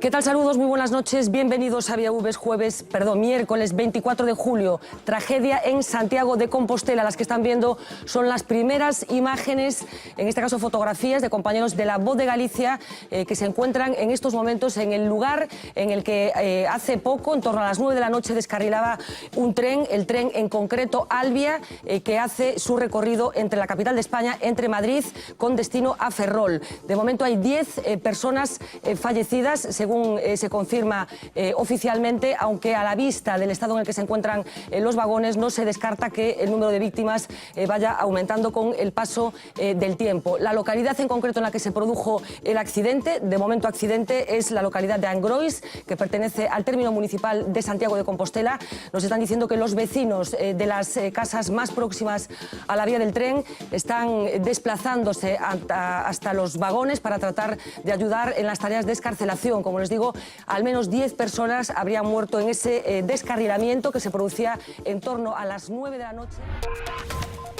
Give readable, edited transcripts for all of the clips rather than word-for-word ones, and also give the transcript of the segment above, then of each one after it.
¿Qué tal? Saludos, muy buenas noches, bienvenidos a Vía V, miércoles 24 de julio. Tragedia en Santiago de Compostela. Las que están viendo son las primeras imágenes, en este caso fotografías de compañeros de La Voz de Galicia que se encuentran en estos momentos en el lugar en el que hace poco, en torno a las 9 de la noche, descarrilaba un tren, el tren en concreto Alvia, que hace su recorrido entre la capital de España, entre Madrid, con destino a Ferrol. De momento hay 10 personas fallecidas, según se confirma oficialmente, aunque a la vista del estado en el que se encuentran los vagones no se descarta que el número de víctimas vaya aumentando con el paso del tiempo. La localidad en concreto en la que se produjo el accidente, de momento accidente, es la localidad de Angrois, que pertenece al término municipal de Santiago de Compostela. Nos están diciendo que los vecinos de las casas más próximas a la vía del tren están desplazándose hasta los vagones para tratar de ayudar en las tareas de excarcelación. Como les digo, al menos 10 personas habrían muerto en ese descarrilamiento que se producía en torno a las 9 de la noche.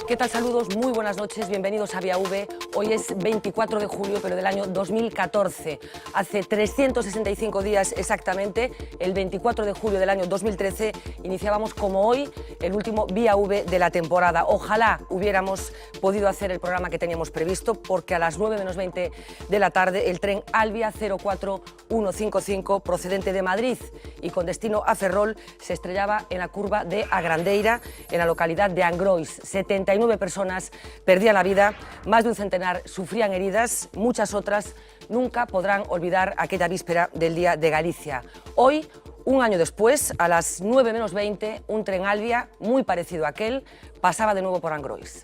¿Qué tal? Saludos, muy buenas noches, bienvenidos a Vía V. Hoy es 24 de julio, pero del año 2014. Hace 365 días exactamente, el 24 de julio del año 2013, iniciábamos como hoy el último Vía V de la temporada. Ojalá hubiéramos podido hacer el programa que teníamos previsto, porque a las 9 menos 20 de la tarde el tren Alvia 04155, procedente de Madrid y con destino a Ferrol, se estrellaba en la curva de Agrandeira, en la localidad de Angrois. 79 personas perdían la vida, más de un centenar sufrían heridas, muchas otras nunca podrán olvidar aquella víspera del Día de Galicia. Hoy, un año después, a las 9 menos 20, un tren Alvia, muy parecido a aquel, pasaba de nuevo por Angrois.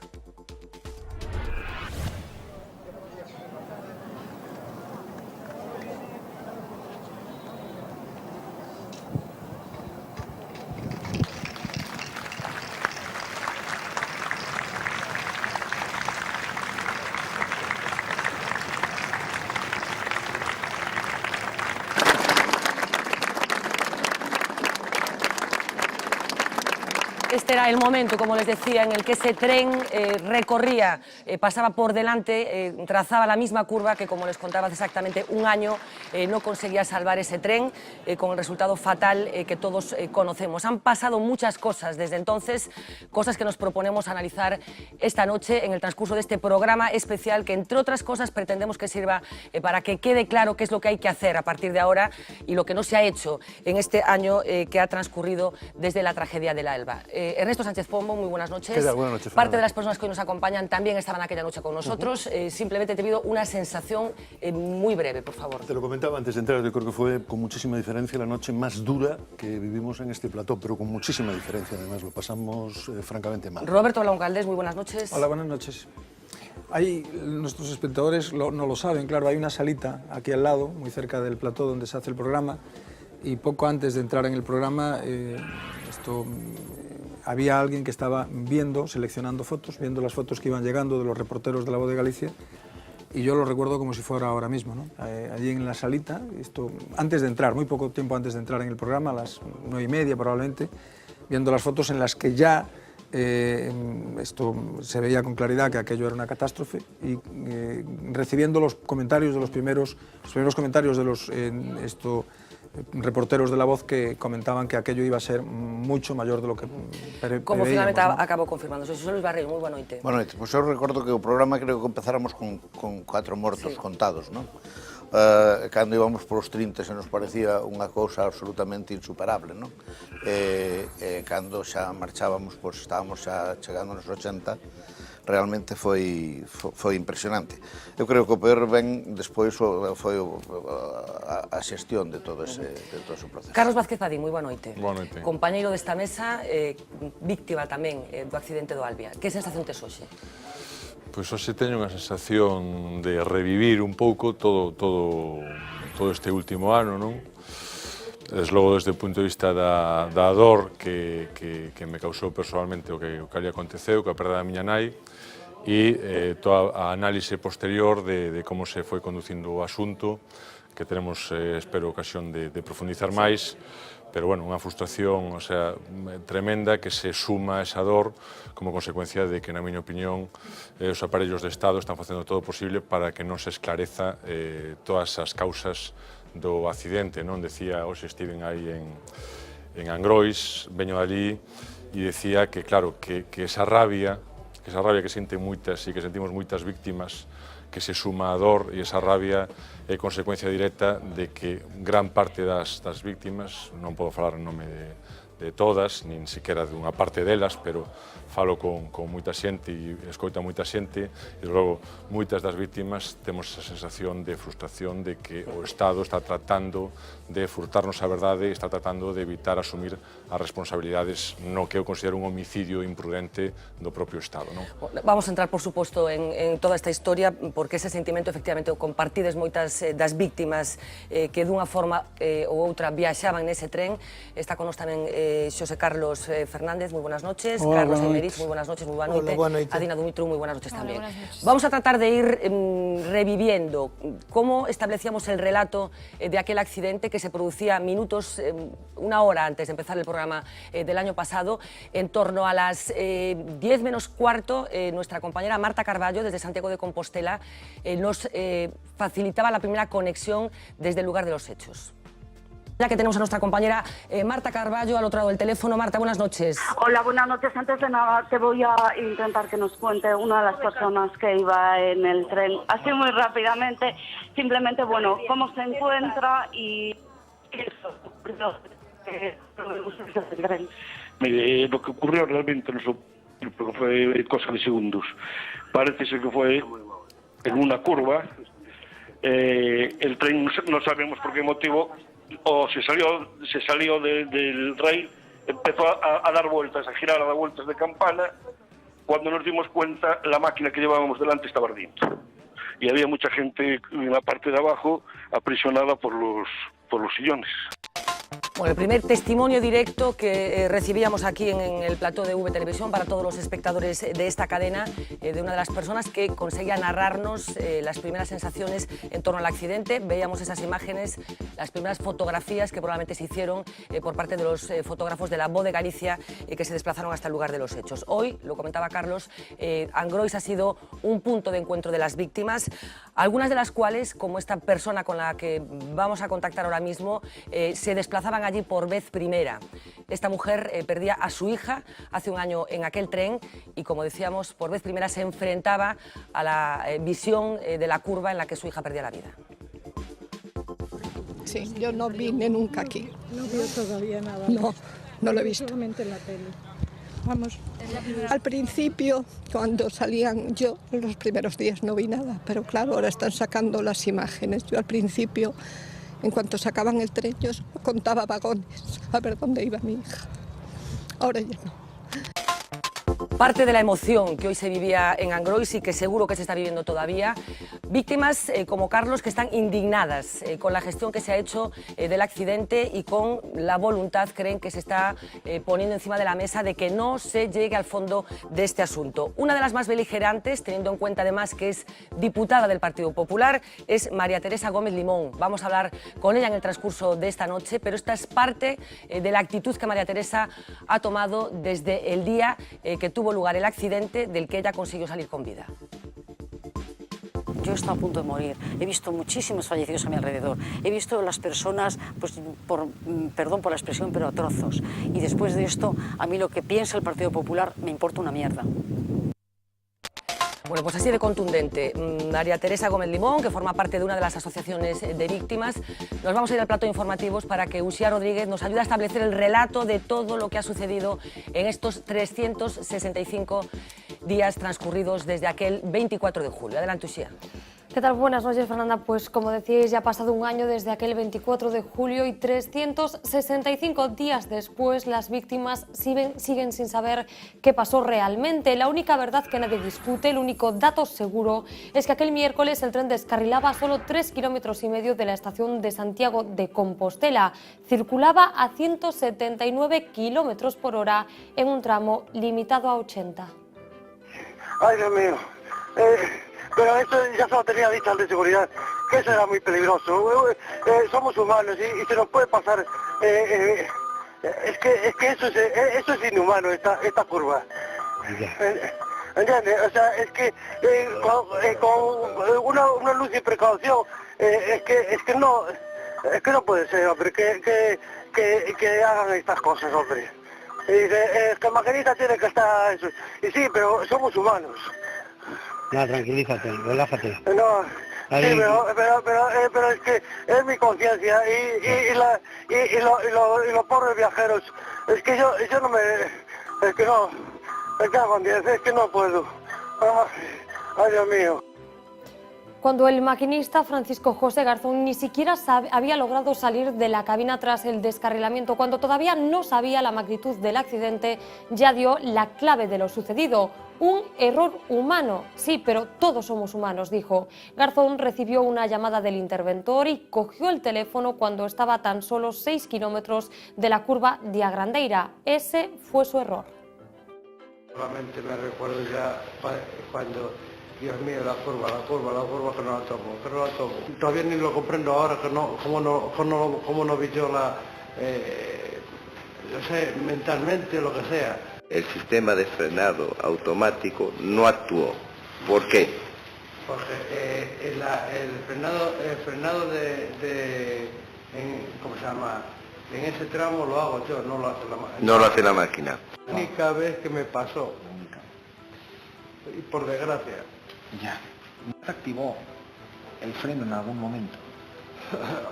Este era el momento, como les decía, en el que ese tren recorría, pasaba por delante, trazaba la misma curva que, como les contaba, hace exactamente un año no conseguía salvar ese tren, con el resultado fatal que todos conocemos. Han pasado muchas cosas desde entonces, cosas que nos proponemos analizar esta noche en el transcurso de este programa especial que, entre otras cosas, pretendemos que sirva para que quede claro qué es lo que hay que hacer a partir de ahora y lo que no se ha hecho en este año que ha transcurrido desde la tragedia del Alba. Ernesto Sánchez Pombo, muy buenas noches. ¿Qué tal? Buenas noches, Parte de las personas que hoy nos acompañan también estaban aquella noche con nosotros. Simplemente te pido una sensación muy breve, por favor. Te lo comentaba antes de entrar, yo creo que fue con muchísima diferencia la noche más dura que vivimos en este plató, pero con muchísima diferencia, además, lo pasamos francamente mal. Roberto Blanco Galdés, muy buenas noches. Hola, buenas noches. Nuestros espectadores no lo saben, claro, hay una salita aquí al lado, muy cerca del plató donde se hace el programa, y poco antes de entrar en el programa, había alguien que estaba seleccionando fotos, viendo las fotos que iban llegando de los reporteros de La Voz de Galicia, y yo lo recuerdo como si fuera ahora mismo, ¿no? Allí en la salita, antes de entrar, muy poco tiempo antes de entrar en el programa, a las 9:30 probablemente, viendo las fotos en las que ya se veía con claridad que aquello era una catástrofe, y recibiendo los comentarios de los primeros comentarios de los reporteros de La Voz, que comentaban que aquello iba a ser mucho maior de lo que preveíamos. Como finalmente acabou confirmándose. Xosé Luis Barreiro, moi boa noite. Boa noite. Pois eu recordo que o programa creo que empezáramos con 4 mortos contados, non? Cando íbamos por os 30 se nos parecía unha cousa absolutamente insuperable, non? Cando xa marchábamos, pois estábamos xa chegando nos 80, realmente foi impresionante. Eu creo que o peor ben despois foi a xestión de todo ese proceso. Carlos Vázquez Padín, moi boa noite. Boa noite. Compañeiro desta mesa, víctima tamén do accidente do Alvia. Que sensación tes hoxe? Pois hoxe teño unha sensación de revivir un pouco todo este último ano, non? Desde logo, desde o punto de vista da dor que me causou personalmente o que ali aconteceu, que a perda da miña nai, e toda a análise posterior de como se foi conducindo o asunto, que teremos, espero, ocasión de profundizar máis, pero, bueno, unha frustración, o sea, tremenda, que se suma a esa dor como consecuencia de que, na miña opinión, os aparellos de Estado están facendo todo o posible para que non se esclareza todas as causas do accidente, non? Decía, hoxe estiven aí en Angrois, veño dali, e decía que, claro, que esa rabia que sienten moitas e que sentimos moitas víctimas, que se suma a dor, e esa rabia é consecuencia directa de que gran parte das víctimas, non podo falar en nome de todas, nin sequera de unha parte delas, pero falo con moita xente e escoito a moita xente, e logo moitas das víctimas temos esa sensación de frustración de que o Estado está tratando de furtarnos a verdade, está tratando de evitar asumir as responsabilidades no que eu considero un homicidio imprudente do propio Estado. Non? Vamos a entrar, por suposto, en toda esta historia, porque ese sentimento, efectivamente, o compartides moitas das víctimas que dunha forma ou outra viaxaban nese tren. Está con nos tamén Xosé Carlos Fernández, moi buenas noches. Hola, Carlos buenas Aymerich, moi buenas noches, moi boa noite. Hola, boa noite. Adina Dumitru, moi buenas noches tamén. Buenas noches. Vamos a tratar de ir reviviendo cómo establecíamos el relato de aquel accidente que se producía minutos, una hora antes de empezar el programa del año pasado. En torno a las 10 menos cuarto, nuestra compañera Marta Carballo, desde Santiago de Compostela, nos facilitaba la primera conexión desde el lugar de los hechos. Ya que tenemos a nuestra compañera Marta Carballo al otro lado del teléfono. Marta, buenas noches. Hola, buenas noches. Antes de nada, te voy a intentar que nos cuente una de las personas que iba en el tren, así muy rápidamente, simplemente, bueno, cómo se encuentra y qué es lo que ocurrió el tren. Mire, lo que ocurrió realmente no porque fue cosa de segundos. Parece ser que fue en una curva. El tren no sabemos por qué motivo o se salió del rail, empezó a dar vueltas, a girar, a dar vueltas de campana. Cuando nos dimos cuenta, la máquina que llevábamos delante estaba ardiendo. Y había mucha gente en la parte de abajo aprisionada por los sillones. Bueno, el primer testimonio directo que recibíamos aquí en el plató de V Televisión para todos los espectadores de esta cadena, de una de las personas que conseguía narrarnos las primeras sensaciones en torno al accidente. Veíamos esas imágenes, las primeras fotografías que probablemente se hicieron por parte de los fotógrafos de la Voz de Galicia que se desplazaron hasta el lugar de los hechos. Hoy, lo comentaba Carlos, Angrois ha sido un punto de encuentro de las víctimas, algunas de las cuales, como esta persona con la que vamos a contactar ahora mismo, se desplazaban allí por vez primera. Esta mujer perdía a su hija hace un año en aquel tren y, como decíamos, por vez primera se enfrentaba a la visión de la curva en la que su hija perdía la vida. Sí, yo no vine nunca aquí. No vio todavía nada. No, no lo he visto. Solamente en la tele. Vamos, al principio, cuando salían, yo en los primeros días no vi nada, pero claro, ahora están sacando las imágenes. Yo al principio, en cuanto sacaban el tren, yo contaba vagones a ver dónde iba mi hija. Ahora ya no. Parte de la emoción que hoy se vivía en Angrois y que seguro que se está viviendo todavía. Víctimas como Carlos que están indignadas con la gestión que se ha hecho del accidente y con la voluntad, creen, que se está poniendo encima de la mesa de que no se llegue al fondo de este asunto. Una de las más beligerantes, teniendo en cuenta además que es diputada del Partido Popular, es María Teresa Gómez Limón. Vamos a hablar con ella en el transcurso de esta noche, pero esta es parte de la actitud que María Teresa ha tomado desde el día que tuvo lugar el accidente del que ella consiguió salir con vida. Yo he estado a punto de morir, he visto muchísimos fallecidos a mi alrededor, he visto las personas, pues, perdón por la expresión, pero a trozos. Y después de esto, a mí lo que piensa el Partido Popular me importa una mierda. Bueno, pues así de contundente. María Teresa Gómez Limón, que forma parte de una de las asociaciones de víctimas. Nos vamos a ir al plato de informativos para que Uxía Rodríguez nos ayude a establecer el relato de todo lo que ha sucedido en estos 365 días transcurridos desde aquel 24 de julio. Adelante, Uxía. ¿Qué tal? Buenas noches, Fernanda. Pues como decíais, ya ha pasado un año desde aquel 24 de julio y 365 días después las víctimas siguen sin saber qué pasó realmente. La única verdad que nadie discute, el único dato seguro, es que aquel miércoles el tren descarrilaba a solo 3,5 kilómetros de la estación de Santiago de Compostela. Circulaba a 179 kilómetros por hora en un tramo limitado a 80. Ay, Dios mío. Pero eso ya se lo tenía dicho al de seguridad, que eso era muy peligroso. Somos humanos y se nos puede pasar. Es que eso es inhumano, esta curva. ¿Entiendes? O sea, es que con una luz y precaución, es que no... Es que no puede ser, hombre, que hagan estas cosas, hombre. Y dice, es que el maquinista tiene que estar... Eso. Y sí, pero somos humanos. No, tranquilízate, relájate. No, sí, pero es que es mi conciencia y los pobres viajeros. Es que yo no me... Es que no, me cago en 10, es que no puedo. Ay, Dios mío. Cuando el maquinista Francisco José Garzón ni siquiera había logrado salir de la cabina tras el descarrilamiento, cuando todavía no sabía la magnitud del accidente, ya dio la clave de lo sucedido. Un error humano, sí, pero todos somos humanos, dijo. Garzón recibió una llamada del interventor y cogió el teléfono cuando estaba a tan solo 6 kilómetros de la curva de Agrandeira. Ese fue su error. Solamente me recuerdo ya cuando... Dios mío, la curva, que no la tomo, Todavía ni lo comprendo ahora, cómo no vi yo no sé, mentalmente o lo que sea. El sistema de frenado automático no actuó. ¿Por qué? Porque el frenado ¿cómo se llama? En ese tramo lo hago yo, no lo hace la máquina. No lo hace la máquina. La única vez que me pasó, y por desgracia. Ya. ¿No se activó el freno en algún momento?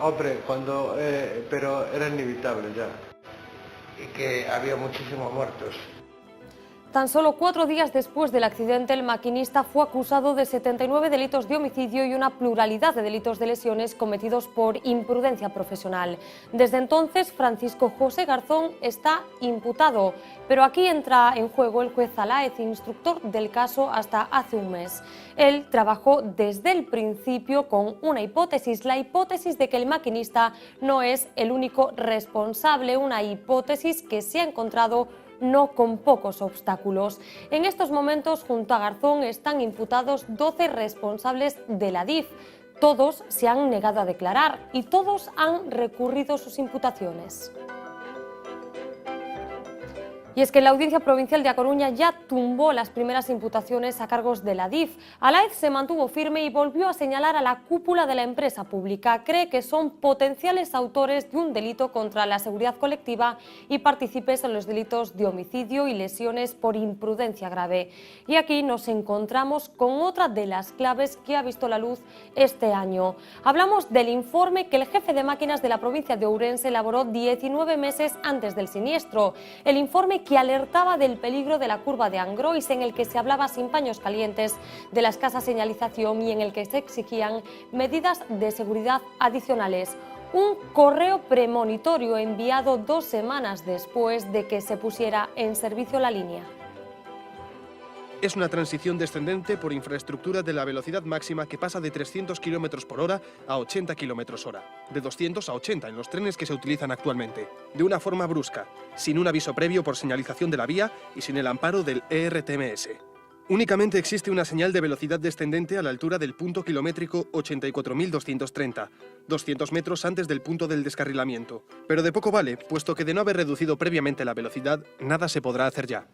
Hombre, pero era inevitable ya. Y que había muchísimos muertos. Tan solo 4 días después del accidente, el maquinista fue acusado de 79 delitos de homicidio y una pluralidad de delitos de lesiones cometidos por imprudencia profesional. Desde entonces, Francisco José Garzón está imputado, pero aquí entra en juego el juez Aláez, instructor del caso hasta hace un mes. Él trabajó desde el principio con una hipótesis, la hipótesis de que el maquinista no es el único responsable, una hipótesis que se ha encontrado no con pocos obstáculos. En estos momentos, junto a Garzón, están imputados 12 responsables de la DIF. Todos se han negado a declarar y todos han recurrido sus imputaciones. Y es que la Audiencia Provincial de A Coruña ya tumbó las primeras imputaciones a cargos de la DIF. Aláez se mantuvo firme y volvió a señalar a la cúpula de la empresa pública. Cree que son potenciales autores de un delito contra la seguridad colectiva y partícipes en los delitos de homicidio y lesiones por imprudencia grave. Y aquí nos encontramos con otra de las claves que ha visto la luz este año. Hablamos del informe que el jefe de máquinas de la provincia de Ourense elaboró 19 meses antes del siniestro. El informe que alertaba del peligro de la curva de Angrois, en el que se hablaba sin paños calientes de la escasa señalización y en el que se exigían medidas de seguridad adicionales. Un correo premonitorio enviado 2 semanas después de que se pusiera en servicio la línea. Es una transición descendente por infraestructura de la velocidad máxima que pasa de 300 km por hora a 80 km hora, de 200 a 80 en los trenes que se utilizan actualmente, de una forma brusca, sin un aviso previo por señalización de la vía y sin el amparo del ERTMS. Únicamente existe una señal de velocidad descendente a la altura del punto kilométrico 84.230, 200 metros antes del punto del descarrilamiento, pero de poco vale, puesto que de no haber reducido previamente la velocidad, nada se podrá hacer ya.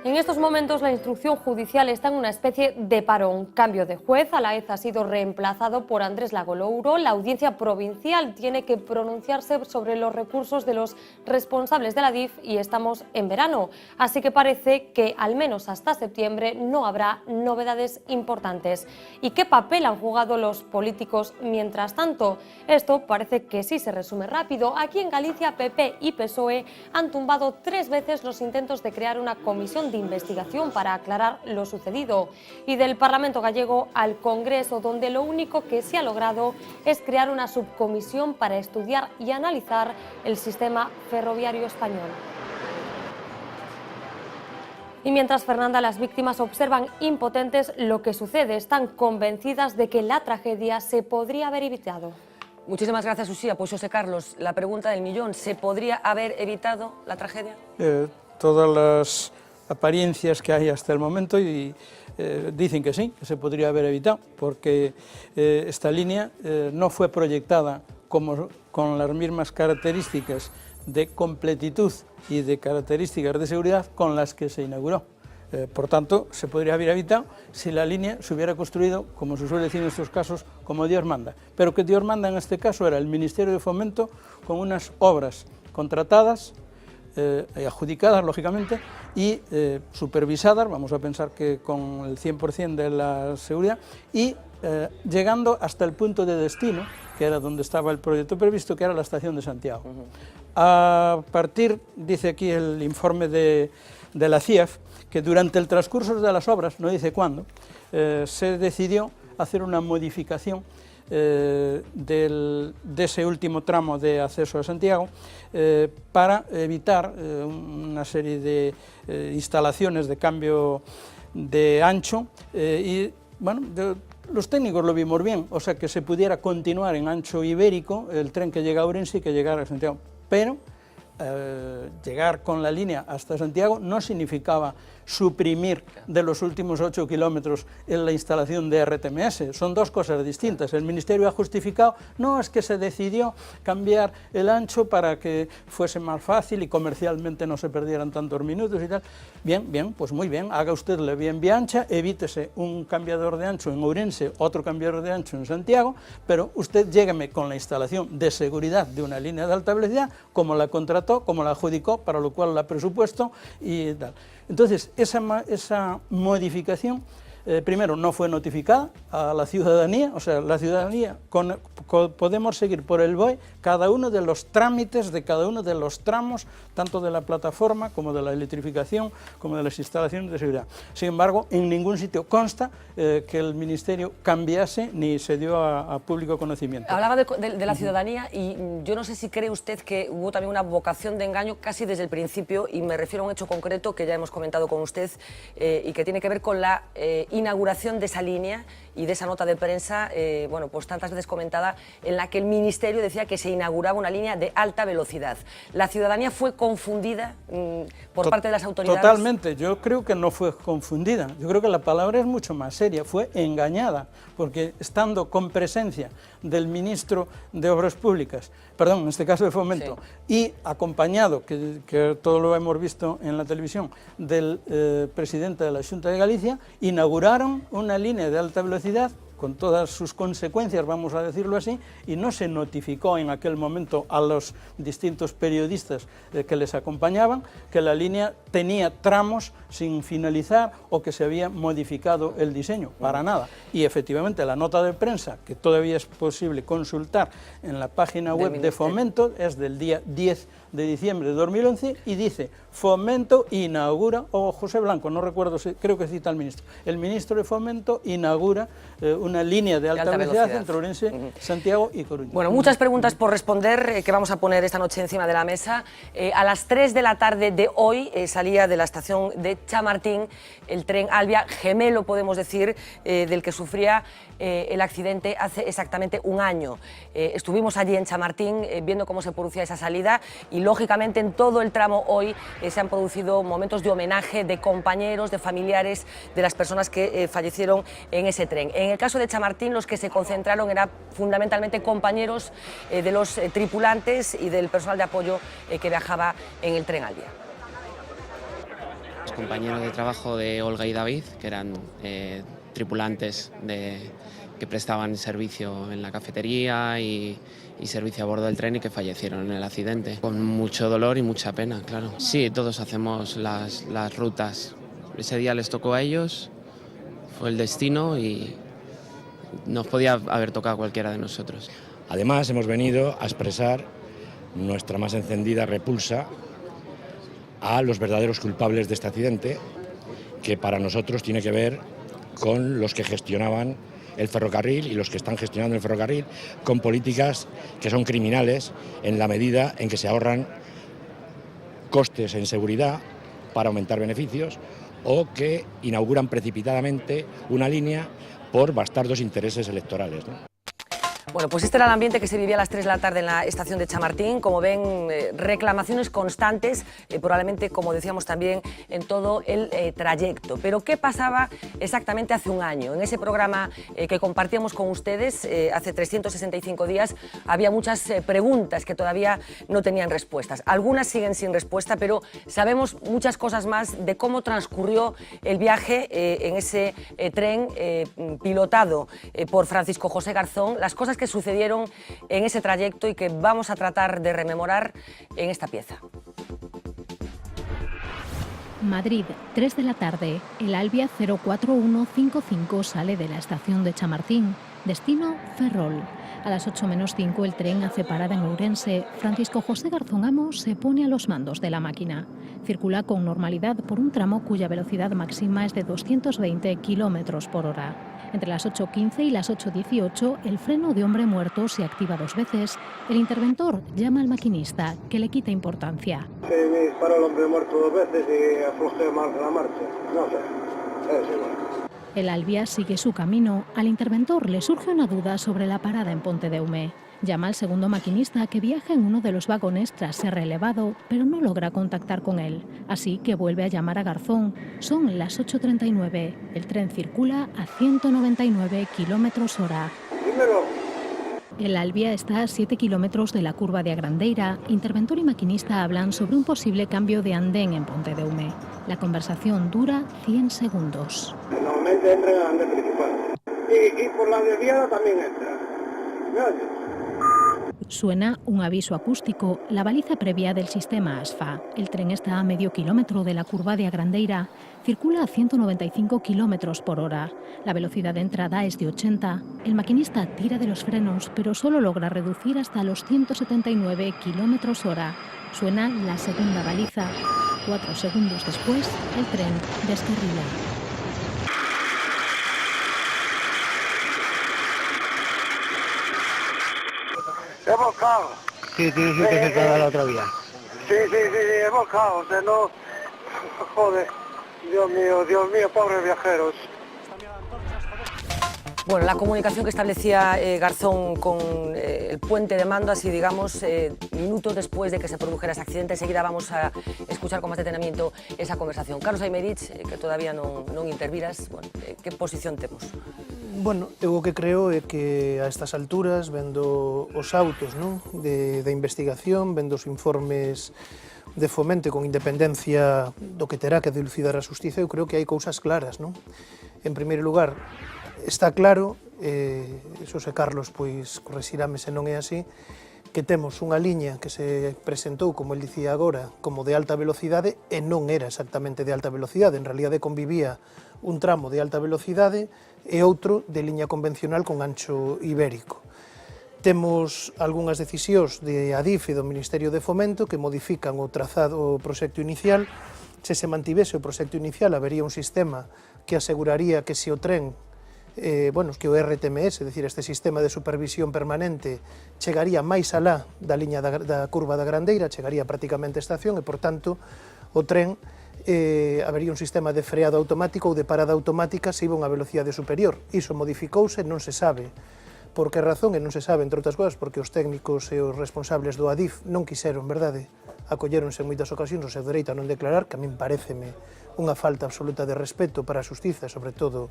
En estos momentos la instrucción judicial está en una especie de parón. Cambio de juez, Aláez ha sido reemplazado por Andrés Lagolouro. La audiencia provincial tiene que pronunciarse sobre los recursos de los responsables de la DIF y estamos en verano. Así que parece que al menos hasta septiembre no habrá novedades importantes. ¿Y qué papel han jugado los políticos mientras tanto? Esto parece que sí se resume rápido. Aquí en Galicia, PP y PSOE han tumbado 3 veces los intentos de crear una comisión de investigación para aclarar lo sucedido, y del Parlamento gallego al Congreso, donde lo único que se ha logrado es crear una subcomisión para estudiar y analizar el sistema ferroviario español. Y mientras, Fernanda, las víctimas observan impotentes lo que sucede, están convencidas de que la tragedia se podría haber evitado. Muchísimas gracias, Uxía. Pues José Carlos, la pregunta del millón, ¿se podría haber evitado la tragedia? Todas las apariencias que hay hasta el momento y dicen que sí, que se podría haber evitado, porque esta línea no fue proyectada con las mismas características de completitud y de características de seguridad con las que se inauguró. Por tanto, se podría haber evitado si la línea se hubiera construido, como se suele decir en estos casos, como Dios manda. Pero que Dios manda en este caso era el Ministerio de Fomento con unas obras contratadas, adjudicadas, lógicamente, y supervisadas, vamos a pensar que con el 100% de la seguridad, y llegando hasta el punto de destino, que era donde estaba el proyecto previsto, que era la estación de Santiago. A partir, dice aquí el informe de la CIEF, que durante el transcurso de las obras, no dice cuándo, se decidió hacer una modificación de ese último tramo de acceso a Santiago para evitar una serie de instalaciones de cambio de ancho y, bueno, los técnicos lo vimos bien, o sea que se pudiera continuar en ancho ibérico el tren que llega a Ourense y que llegara a Santiago, pero llegar con la línea hasta Santiago no significaba suprimir de los últimos 8 kilómetros en la instalación de RTMS, son dos cosas distintas. El Ministerio ha justificado, no, es que se decidió cambiar el ancho para que fuese más fácil y comercialmente no se perdieran tantos minutos y tal. Bien, pues muy bien, haga usted la vía en vía ancha, evítese un cambiador de ancho en Ourense, otro cambiador de ancho en Santiago, pero usted llégueme con la instalación de seguridad de una línea de alta velocidad, como la contrató, como la adjudicó, para lo cual la presupuestó y tal. Entonces, esa modificación, primero, no fue notificada a la ciudadanía, o sea, la ciudadanía podemos seguir por el BOE cada uno de los trámites de cada uno de los tramos, tanto de la plataforma como de la electrificación, como de las instalaciones de seguridad. Sin embargo, en ningún sitio consta que el Ministerio cambiase ni se dio a público conocimiento. Hablaba de la ciudadanía y yo no sé si cree usted que hubo también una vocación de engaño casi desde el principio, y me refiero a un hecho concreto que ya hemos comentado con usted y que tiene que ver con la inauguración de esa línea y de esa nota de prensa, bueno, pues tantas veces comentada, en la que el Ministerio decía que se inauguraba una línea de alta velocidad. ¿La ciudadanía fue confundida por parte de las autoridades? Totalmente, yo creo que no fue confundida, yo creo que la palabra es mucho más seria, fue engañada, porque estando con presencia del ministro de Obras Públicas, perdón, en este caso de Fomento, sí, y acompañado, que todo lo hemos visto en la televisión, del presidente de la Xunta de Galicia, inauguraron una línea de alta velocidad con todas sus consecuencias, vamos a decirlo así, y no se notificó en aquel momento a los distintos periodistas que les acompañaban que la línea tenía tramos sin finalizar o que se había modificado el diseño, para nada. Y efectivamente la nota de prensa, que todavía es posible consultar en la página web de Fomento, es del día 10 de diciembre de 2011 y dice: Fomento inaugura, o José Blanco, no recuerdo, creo que cita al ministro, el ministro de Fomento inaugura una línea de alta velocidad entre Ourense, Santiago y Coruña. Bueno, muchas preguntas por responder que vamos a poner esta noche encima de la mesa. A las 3 de la tarde de hoy salía de la estación de Chamartín el tren Albia, gemelo podemos decir, del que sufría el accidente hace exactamente un año. Estuvimos allí en Chamartín viendo cómo se producía esa salida y lógicamente en todo el tramo hoy se han producido momentos de homenaje de compañeros, de familiares de las personas que fallecieron en ese tren. En el caso de Chamartín, los que se concentraron eran fundamentalmente compañeros de los tripulantes y del personal de apoyo que viajaba en el tren Albia. Compañeros de trabajo de Olga y David, que eran tripulantes que prestaban servicio en la cafetería y servicio a bordo del tren y que fallecieron en el accidente. Con mucho dolor y mucha pena, claro. Sí, todos hacemos las rutas. Ese día les tocó a ellos, fue el destino y nos podía haber tocado a cualquiera de nosotros. Además, hemos venido a expresar nuestra más encendida repulsa a los verdaderos culpables de este accidente, que para nosotros tiene que ver con los que gestionaban el ferrocarril y los que están gestionando el ferrocarril con políticas que son criminales en la medida en que se ahorran costes en seguridad para aumentar beneficios o que inauguran precipitadamente una línea por bastardos intereses electorales, ¿no? Bueno, pues este era el ambiente que se vivía a las 3 de la tarde en la estación de Chamartín. Como ven, reclamaciones constantes, probablemente, como decíamos también, en todo el trayecto. Pero ¿qué pasaba exactamente hace un año? En ese programa que compartíamos con ustedes hace 365 días, había muchas preguntas que todavía no tenían respuestas. Algunas siguen sin respuesta, pero sabemos muchas cosas más de cómo transcurrió el viaje en ese tren pilotado por Francisco José Garzón, las cosas que sucedieron en ese trayecto y que vamos a tratar de rememorar en esta pieza. Madrid, 3 de la tarde. El Albia 04155 sale de la estación de Chamartín. Destino Ferrol. A las 8 menos 5 el tren hace parada en Ourense. Francisco José Garzón Amos se pone a los mandos de la máquina. Circula con normalidad por un tramo cuya velocidad máxima es de 220 km por hora. Entre las 8:15 y las 8:18 el freno de hombre muerto se activa 2 veces. El interventor llama al maquinista, que le quita importancia. Se me disparó el hombre muerto 2 veces y aflojé mal la marcha. No sé, es igual. El Albia sigue su camino. Al interventor le surge una duda sobre la parada en Pontedeume. Llama al segundo maquinista, que viaja en uno de los vagones tras ser relevado, pero no logra contactar con él. Así que vuelve a llamar a Garzón. Son las 8:39. El tren circula a 199 km/h. Dímelo. El Albia está a 7 kilómetros de la curva de Agrandeira. Interventor y maquinista hablan sobre un posible cambio de andén en Pontedeume. La conversación dura 100 segundos. Normalmente entra en el andén principal. Y por la desviada también entra. ¿Me oyes? Suena un aviso acústico, la baliza previa del sistema ASFA. El tren está a medio kilómetro de la curva de Agrandeira. Circula a 195 km/h. La velocidad de entrada es de 80. El maquinista tira de los frenos, pero solo logra reducir hasta los 179 km/h. Suena la segunda baliza. 4 segundos después, el tren descarrila. He volcado. Sí, tienes que cerrar a la otra vía. Sí, he volcado. O sea, no... Joder. Dios mío, pobres viajeros. Bueno, la comunicación que establecía Garzón con el puente de mando, así digamos, minutos después de que se produjera ese accidente. Enseguida vamos a escuchar con más detenimiento esa conversación. Carlos Aymerich, que todavía non interviras, bueno, que posición temos? Bueno, eu o que creo é que a estas alturas, vendo os autos, non, de investigación, vendo os informes de Fomento con independencia do que terá que dilucidar a xustiza, eu creo que hai cousas claras, non? En primeiro lugar, está claro, Xosé Carlos, pois correxírame se non é así, que temos unha liña que se presentou, como el dicía agora, como de alta velocidade e non era exactamente de alta velocidade, en realidade convivía un tramo de alta velocidade e outro de liña convencional con ancho ibérico. Temos algunhas decisións de Adif e do Ministerio de Fomento que modifican o trazado, o proxecto inicial. Se mantivese o proxecto inicial, habería un sistema que aseguraría que se o tren, que o RTMS, é dicir, este sistema de supervisión permanente, chegaría máis alá da liña da curva da Grandeira, chegaría prácticamente a estación e, por tanto, o tren habería un sistema de freado automático ou de parada automática se iba a unha velocidade superior. Iso modificouse, non se sabe por que razón, e non se sabe, entre outras cousas, porque os técnicos e os responsables do Adif non quixeron, verdade, acolleronse en moitas ocasións o seu dereito a non declarar, que a min pareceme unha falta absoluta de respeto para a xustiza, sobre todo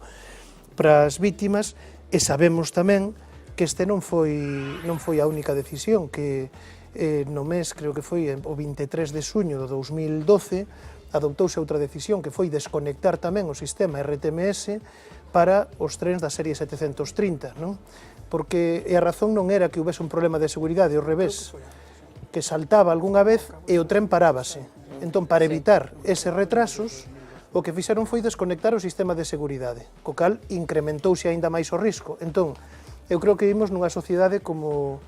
para as vítimas, e sabemos tamén que este non foi a única decisión, que no mes, creo que foi o 23 de xuño do 2012, adoptouse outra decisión que foi desconectar tamén o sistema RTMS para os trens da serie 730, non? Porque a razón non era que houvese un problema de seguridade, ao revés, que saltaba algunha vez e o tren parábase. Entón, para evitar eses retrasos, o que fixeron foi desconectar o sistema de seguridade, co cal incrementouse aínda máis o risco. Entón, eu creo que vimos nunha sociedade como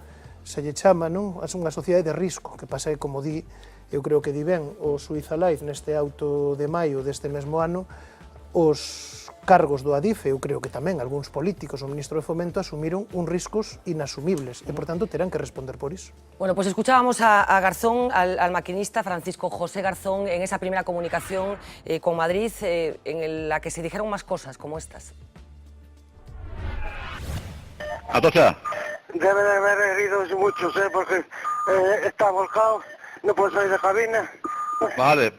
se lle chama, non? Unha sociedade de risco, que pasa que, como di, eu creo que di ben o Suiza Life neste auto de maio deste mesmo ano, os cargos do Adif, eu creo que tamén algúns políticos, o ministro de Fomento, asumiron uns riscos inasumibles e, por tanto, terán que responder por iso. Bueno, pues escuchábamos a Garzón, al maquinista Francisco José Garzón, en esa primera comunicación con Madrid, en la que se dijeron más cosas como estas. Atocha, Debe de haber heridos muchos, porque está volcado, no puede salir de cabina. Vale,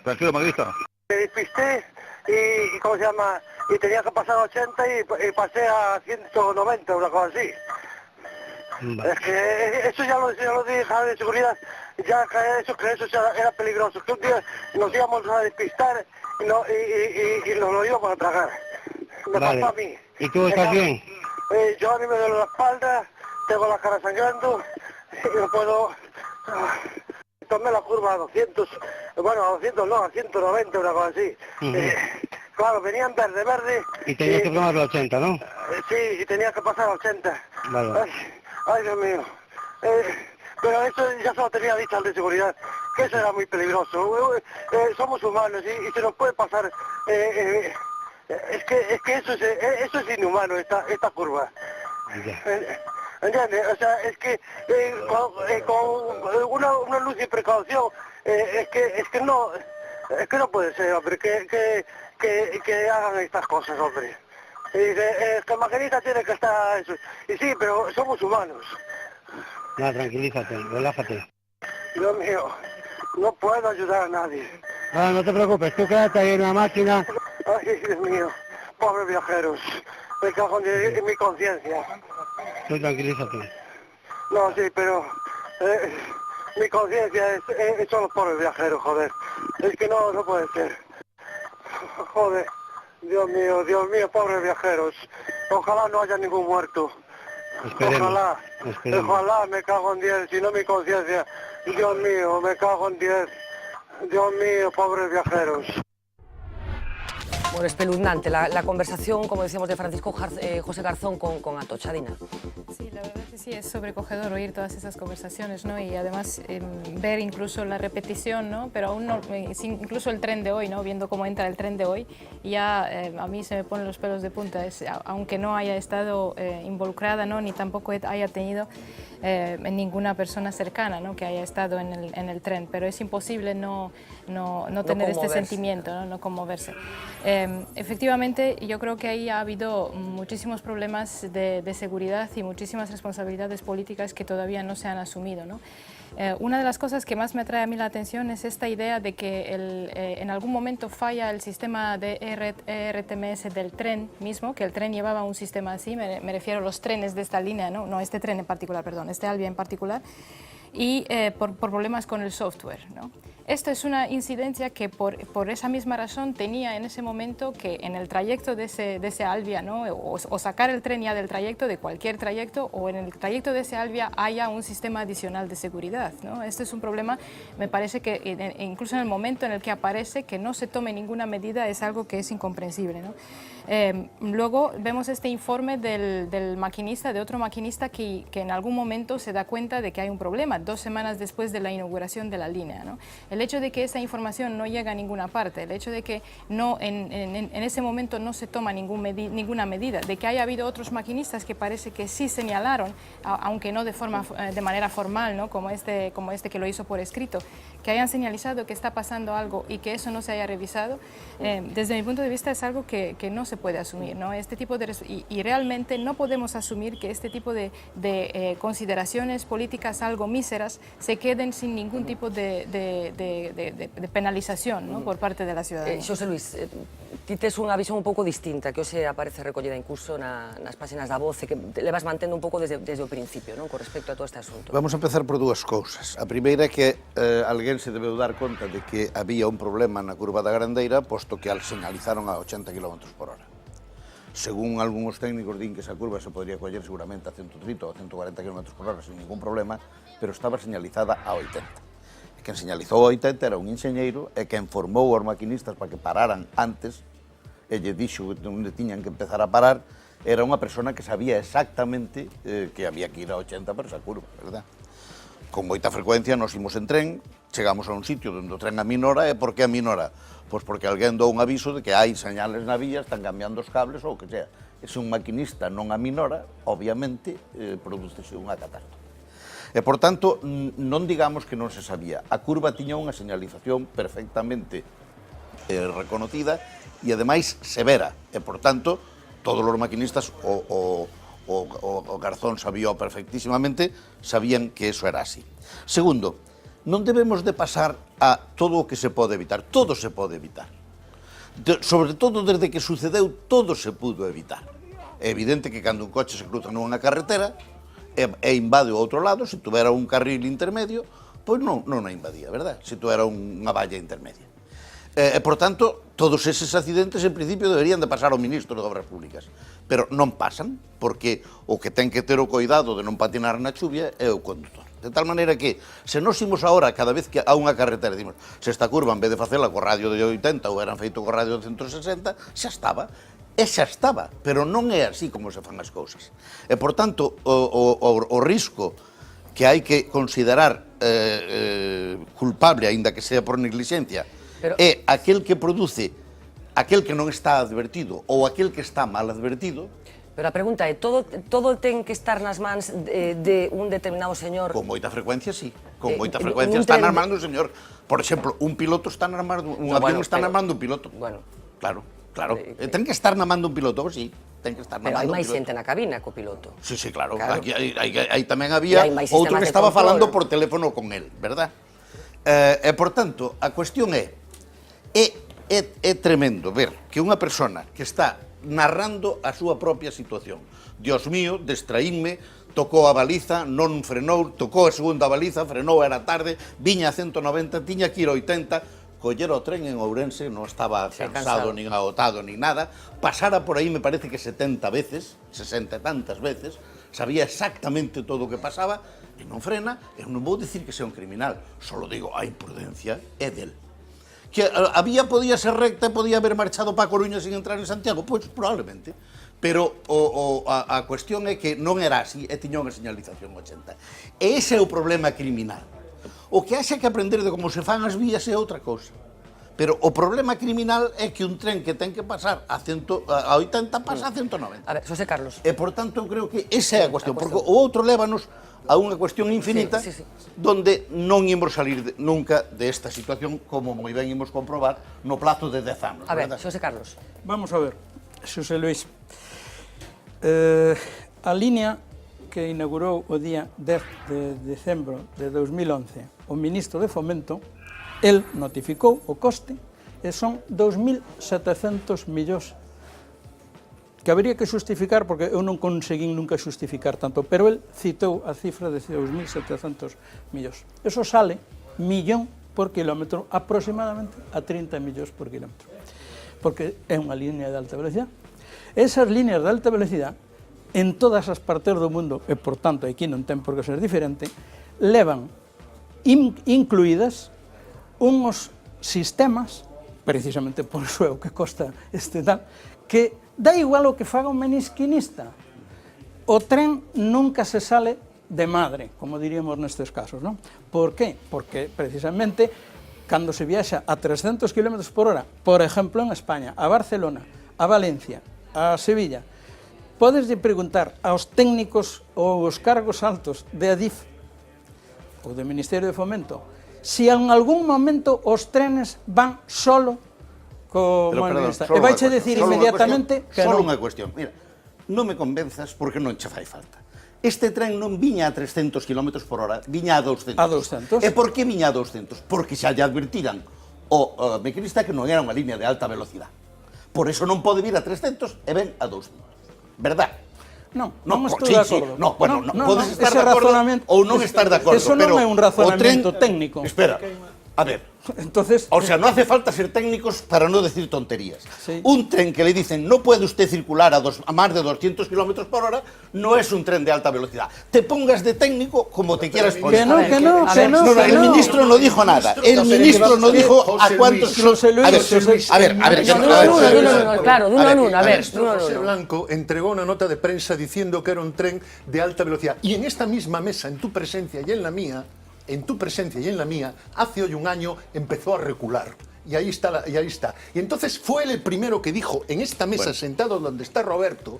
tranquilo, maquinista. Me despisté y ¿cómo se llama? Y tenía que pasar a 80 y pasé a 190, una cosa así. Es que eso ya lo dije a de seguridad, ya que eso ya era peligroso, que un día nos íbamos a despistar y nos lo íbamos a tragar. Me pasó a mí. ¿Y tú estás bien? Yo a mí me duele la espalda, tengo la cara sangrando y no puedo... Tomé la curva a 200, bueno, a 200 no, a 190, una cosa así. Claro, venía en verde. Y tenías que tomar los 80, ¿no? Sí, y tenía que pasar a 80. Vale. Ay, Dios mío. Pero eso ya se lo tenía dicho al de seguridad, que eso era muy peligroso. Somos humanos y se nos puede pasar... es que eso es inhumano, esta curva. ¿Entiendes? O sea, es que con una luz y precaución, es que no puede ser, hombre, que hagan estas cosas, hombre. Y dice, es que el maquinista tiene que estar eso. Y sí, pero somos humanos. No, tranquilízate, relájate. Dios mío, no puedo ayudar a nadie. No te preocupes, tú quédate ahí en la máquina. Ay, Dios mío, pobres viajeros, me cago en mi conciencia. Tú tranquilízate. No, sí, pero mi conciencia son los pobres viajeros, joder. Es que no puede ser. Joder, Dios mío, pobres viajeros. Ojalá no haya ningún muerto. Esperemos. Ojalá, me cago en 10, si no mi conciencia. Dios mío, me cago en 10. Dios mío, pobres viajeros. Bueno, espeluznante la conversación, como decíamos, de Francisco José Garzón con Atocha. Dina. Sí, la verdad que sí, es sobrecogedor oír todas esas conversaciones, ¿no? Y además ver incluso la repetición, ¿no? Pero aún no, incluso el tren de hoy, ¿no? Viendo cómo entra el tren de hoy, ya a mí se me ponen los pelos de punta. Aunque no haya estado involucrada, ¿no? Ni tampoco haya tenido ninguna persona cercana, ¿no? Que haya estado en el tren, pero es imposible no tener este sentimiento, ¿no? No conmoverse. Efectivamente, yo creo que ahí ha habido muchísimos problemas de seguridad y muchísimas responsabilidades políticas que todavía no se han asumido, ¿no? Una de las cosas que más me atrae a mí la atención es esta idea de que en algún momento falla el sistema de ERTMS del tren mismo, que el tren llevaba un sistema así, me refiero a los trenes de esta línea, no este tren en particular, perdón, este Alvia en particular, y por problemas con el software, ¿no? Esto es una incidencia que por esa misma razón tenía en ese momento que en el trayecto de ese Alvia, ¿no? o sacar el tren ya del trayecto, de cualquier trayecto, o en el trayecto de ese Alvia haya un sistema adicional de seguridad, ¿no? Este es un problema, me parece que incluso en el momento en el que aparece que no se tome ninguna medida es algo que es incomprensible, ¿no? Luego vemos este informe del maquinista, de otro maquinista que en algún momento se da cuenta de que hay un problema, 2 semanas después de la inauguración de la línea, ¿no? El hecho de que esa información no llega a ninguna parte, el hecho de que en ese momento no se toma ninguna medida, de que haya habido otros maquinistas que parece que sí señalaron, aunque no de manera formal, ¿no? como este que lo hizo por escrito, que hayan señalizado que está pasando algo y que eso no se haya revisado, desde mi punto de vista es algo que no se puede asumir, ¿no? Y realmente no podemos asumir que este tipo de consideraciones políticas algo míseras se queden sin ningún tipo de penalización, ¿no? Por parte de la ciudadanía. Xosé Luis, ti tes unha visión un pouco distinta que hoxe aparece recollida incluso nas páxinas da Voce, que levas mantendo un pouco desde o principio, non? Con respecto a todo este asunto. Vamos a empezar por dúas cousas. A primeira é que alguén se debeu dar conta de que había un problema na curva da Grandeira, posto que al señalizaron a 80 km/h. Según algúns técnicos din que esa curva se podría coller seguramente a 130 ou 140 km/h sin ningún problema, pero estaba señalizada a 80. Quen señalizou a 80 era un enxeñeiro e quen formou os maquinistas para que pararan antes e lle dixo onde tiñan que empezar a parar era unha persona que sabía exactamente que había que ir a 80 para esa curva, verdad? Con moita frecuencia nos imos en tren, chegamos a un sitio onde o tren aminora, e por que aminora? Pois porque alguén dou un aviso de que hai señales na vía, están cambiando os cables ou o que sea. E se un maquinista non aminora, obviamente, prodúcese unha catástrofe. E, por tanto, non digamos que non se sabía. A curva tiña unha señalización perfectamente reconocida e, ademais, severa. E, por tanto, todos os maquinistas o o Garzón sabía perfectísimamente, sabían que eso era así. Segundo, non debemos de pasar a todo o que se pode evitar. Todo se pode evitar. Sobre todo desde que sucedeu, todo se pudo evitar. É evidente que cando un coche se cruza nunha carretera e invade o outro lado, se tuvera un carril intermedio, pois non a invadía, verdad? Se tuvera unha valla intermedia. Por tanto, todos eses accidentes en principio deberían de pasar ao Ministro de Obras Públicas, pero non pasan, porque o que ten que ter o cuidado de non patinar na chuvia é o conductor. De tal maneira que, se nos imos agora, cada vez que a unha carretera, dimos, se esta curva, en vez de facela co radio de 80 ou eran feito co radio de 160, xa estaba, pero non é así como se fan as cousas. E, por tanto, o risco que hai que considerar culpable, aínda que sea por negligencia, é aquel que produce, aquel que non está advertido ou aquel que está mal advertido. Pero a pregunta é, todo ten que estar nas mans de un determinado señor? Con moita frecuencia, sí. Con moita frecuencia está nas mans un señor. Por exemplo, un piloto está nas mans, un avión está nas mans dun piloto. Bueno. Claro. Ten que estar na man dun piloto, sí. Ten que estar na man dun piloto. Pero hai máis xente na cabina co piloto. Sí, claro. Aí tamén había outro que estaba falando por teléfono con él, verdad? E, por tanto, a cuestión é tremendo ver que unha persona que está narrando a súa propia situación. Dios mío, distraínme, tocou a baliza, non frenou, tocou a segunda baliza, frenou, era tarde, viña a 190, tiña que ir a 80, coller o tren en Ourense, non estaba cansado, nin agotado, nin nada, pasara por aí, me parece que 70 veces, 60 e tantas veces, sabía exactamente todo o que pasaba, e non frena, e non vou dicir que sea un criminal, solo digo, a imprudencia é del. Que a vía podía ser recta e podía haber marchado para a Coruña sin entrar en Santiago? Pois probablemente. Pero a cuestión é que non era así e tiña unha señalización 80. E ese é o problema criminal. O que haxa que aprender de como se fan as vías é outra cousa. Pero o problema criminal é que un tren que ten que pasar a 80 pasa a 190. A ver, José Carlos. E, por tanto, eu creo que esa é a cuestión, porque o outro lévanos a unha cuestión infinita donde non imos salir nunca desta situación, como moi ben imos comprobar no plazo de 10 anos. A ver, José Carlos. Vamos a ver, José Luis. A línea que inaugurou o día 10 de decembro de 2011 o ministro de Fomento, el notificou o coste e son 2.700 millóns que habría que justificar, porque eu non conseguín nunca justificar tanto, pero el citou a cifra de 2.700 millóns. Eso sale millón por kilómetro, aproximadamente a 30 millóns por kilómetro, porque é unha línea de alta velocidade. Esas líneas de alta velocidade, en todas as partes do mundo, e por tanto aquí non ten por que ser diferente, levan incluídas uns sistemas, precisamente por iso é o que costa este tal, que dá igual o que faga un menisquinista. O tren nunca se sale de madre, como diríamos nestes casos, non? Por qué? Porque precisamente cando se viaxa a 300 km por hora, por exemplo en España, a Barcelona, a Valencia, a Sevilla, podes preguntar aos técnicos ou aos cargos altos de Adif ou do Ministerio de Fomento si en algún momento os trenes van solo co motorista. E vai che decir inmediatamente que non. Solo unha cuestión. Mira, non me convenzas porque non che fai falta. Este tren non viña a 300 km por hora, viña a 200. A 200. E por que viña a 200? Porque xa lle advertiran o maquinista que non era unha línea de alta velocidade. Por eso non pode vir a 300 e ven a 200. Verdad? Non estou de acordo. No, bueno, podes estar de acordo ou non estar de acordo. Eso non é un razonamento técnico. Espera, a ver. Entonces, o sea, no hace falta ser técnicos para no decir tonterías. Sí. Un tren que le dicen no puede usted circular a más de 200 km por hora no es un tren de alta velocidad. Te pongas de técnico como te quieras poner. Que no. El ministro no dijo nada. El ministro no dijo a cuántos kilómetros. A ver. Claro, de uno en uno. A ver, José Blanco entregó una nota de prensa diciendo que era un tren de alta velocidad. Y en esta misma mesa, en tu presencia y en la mía, hace hoy un año empezó a recular. Y ahí está. Y entonces fue él el primero que dijo en esta mesa, sentado donde está Roberto,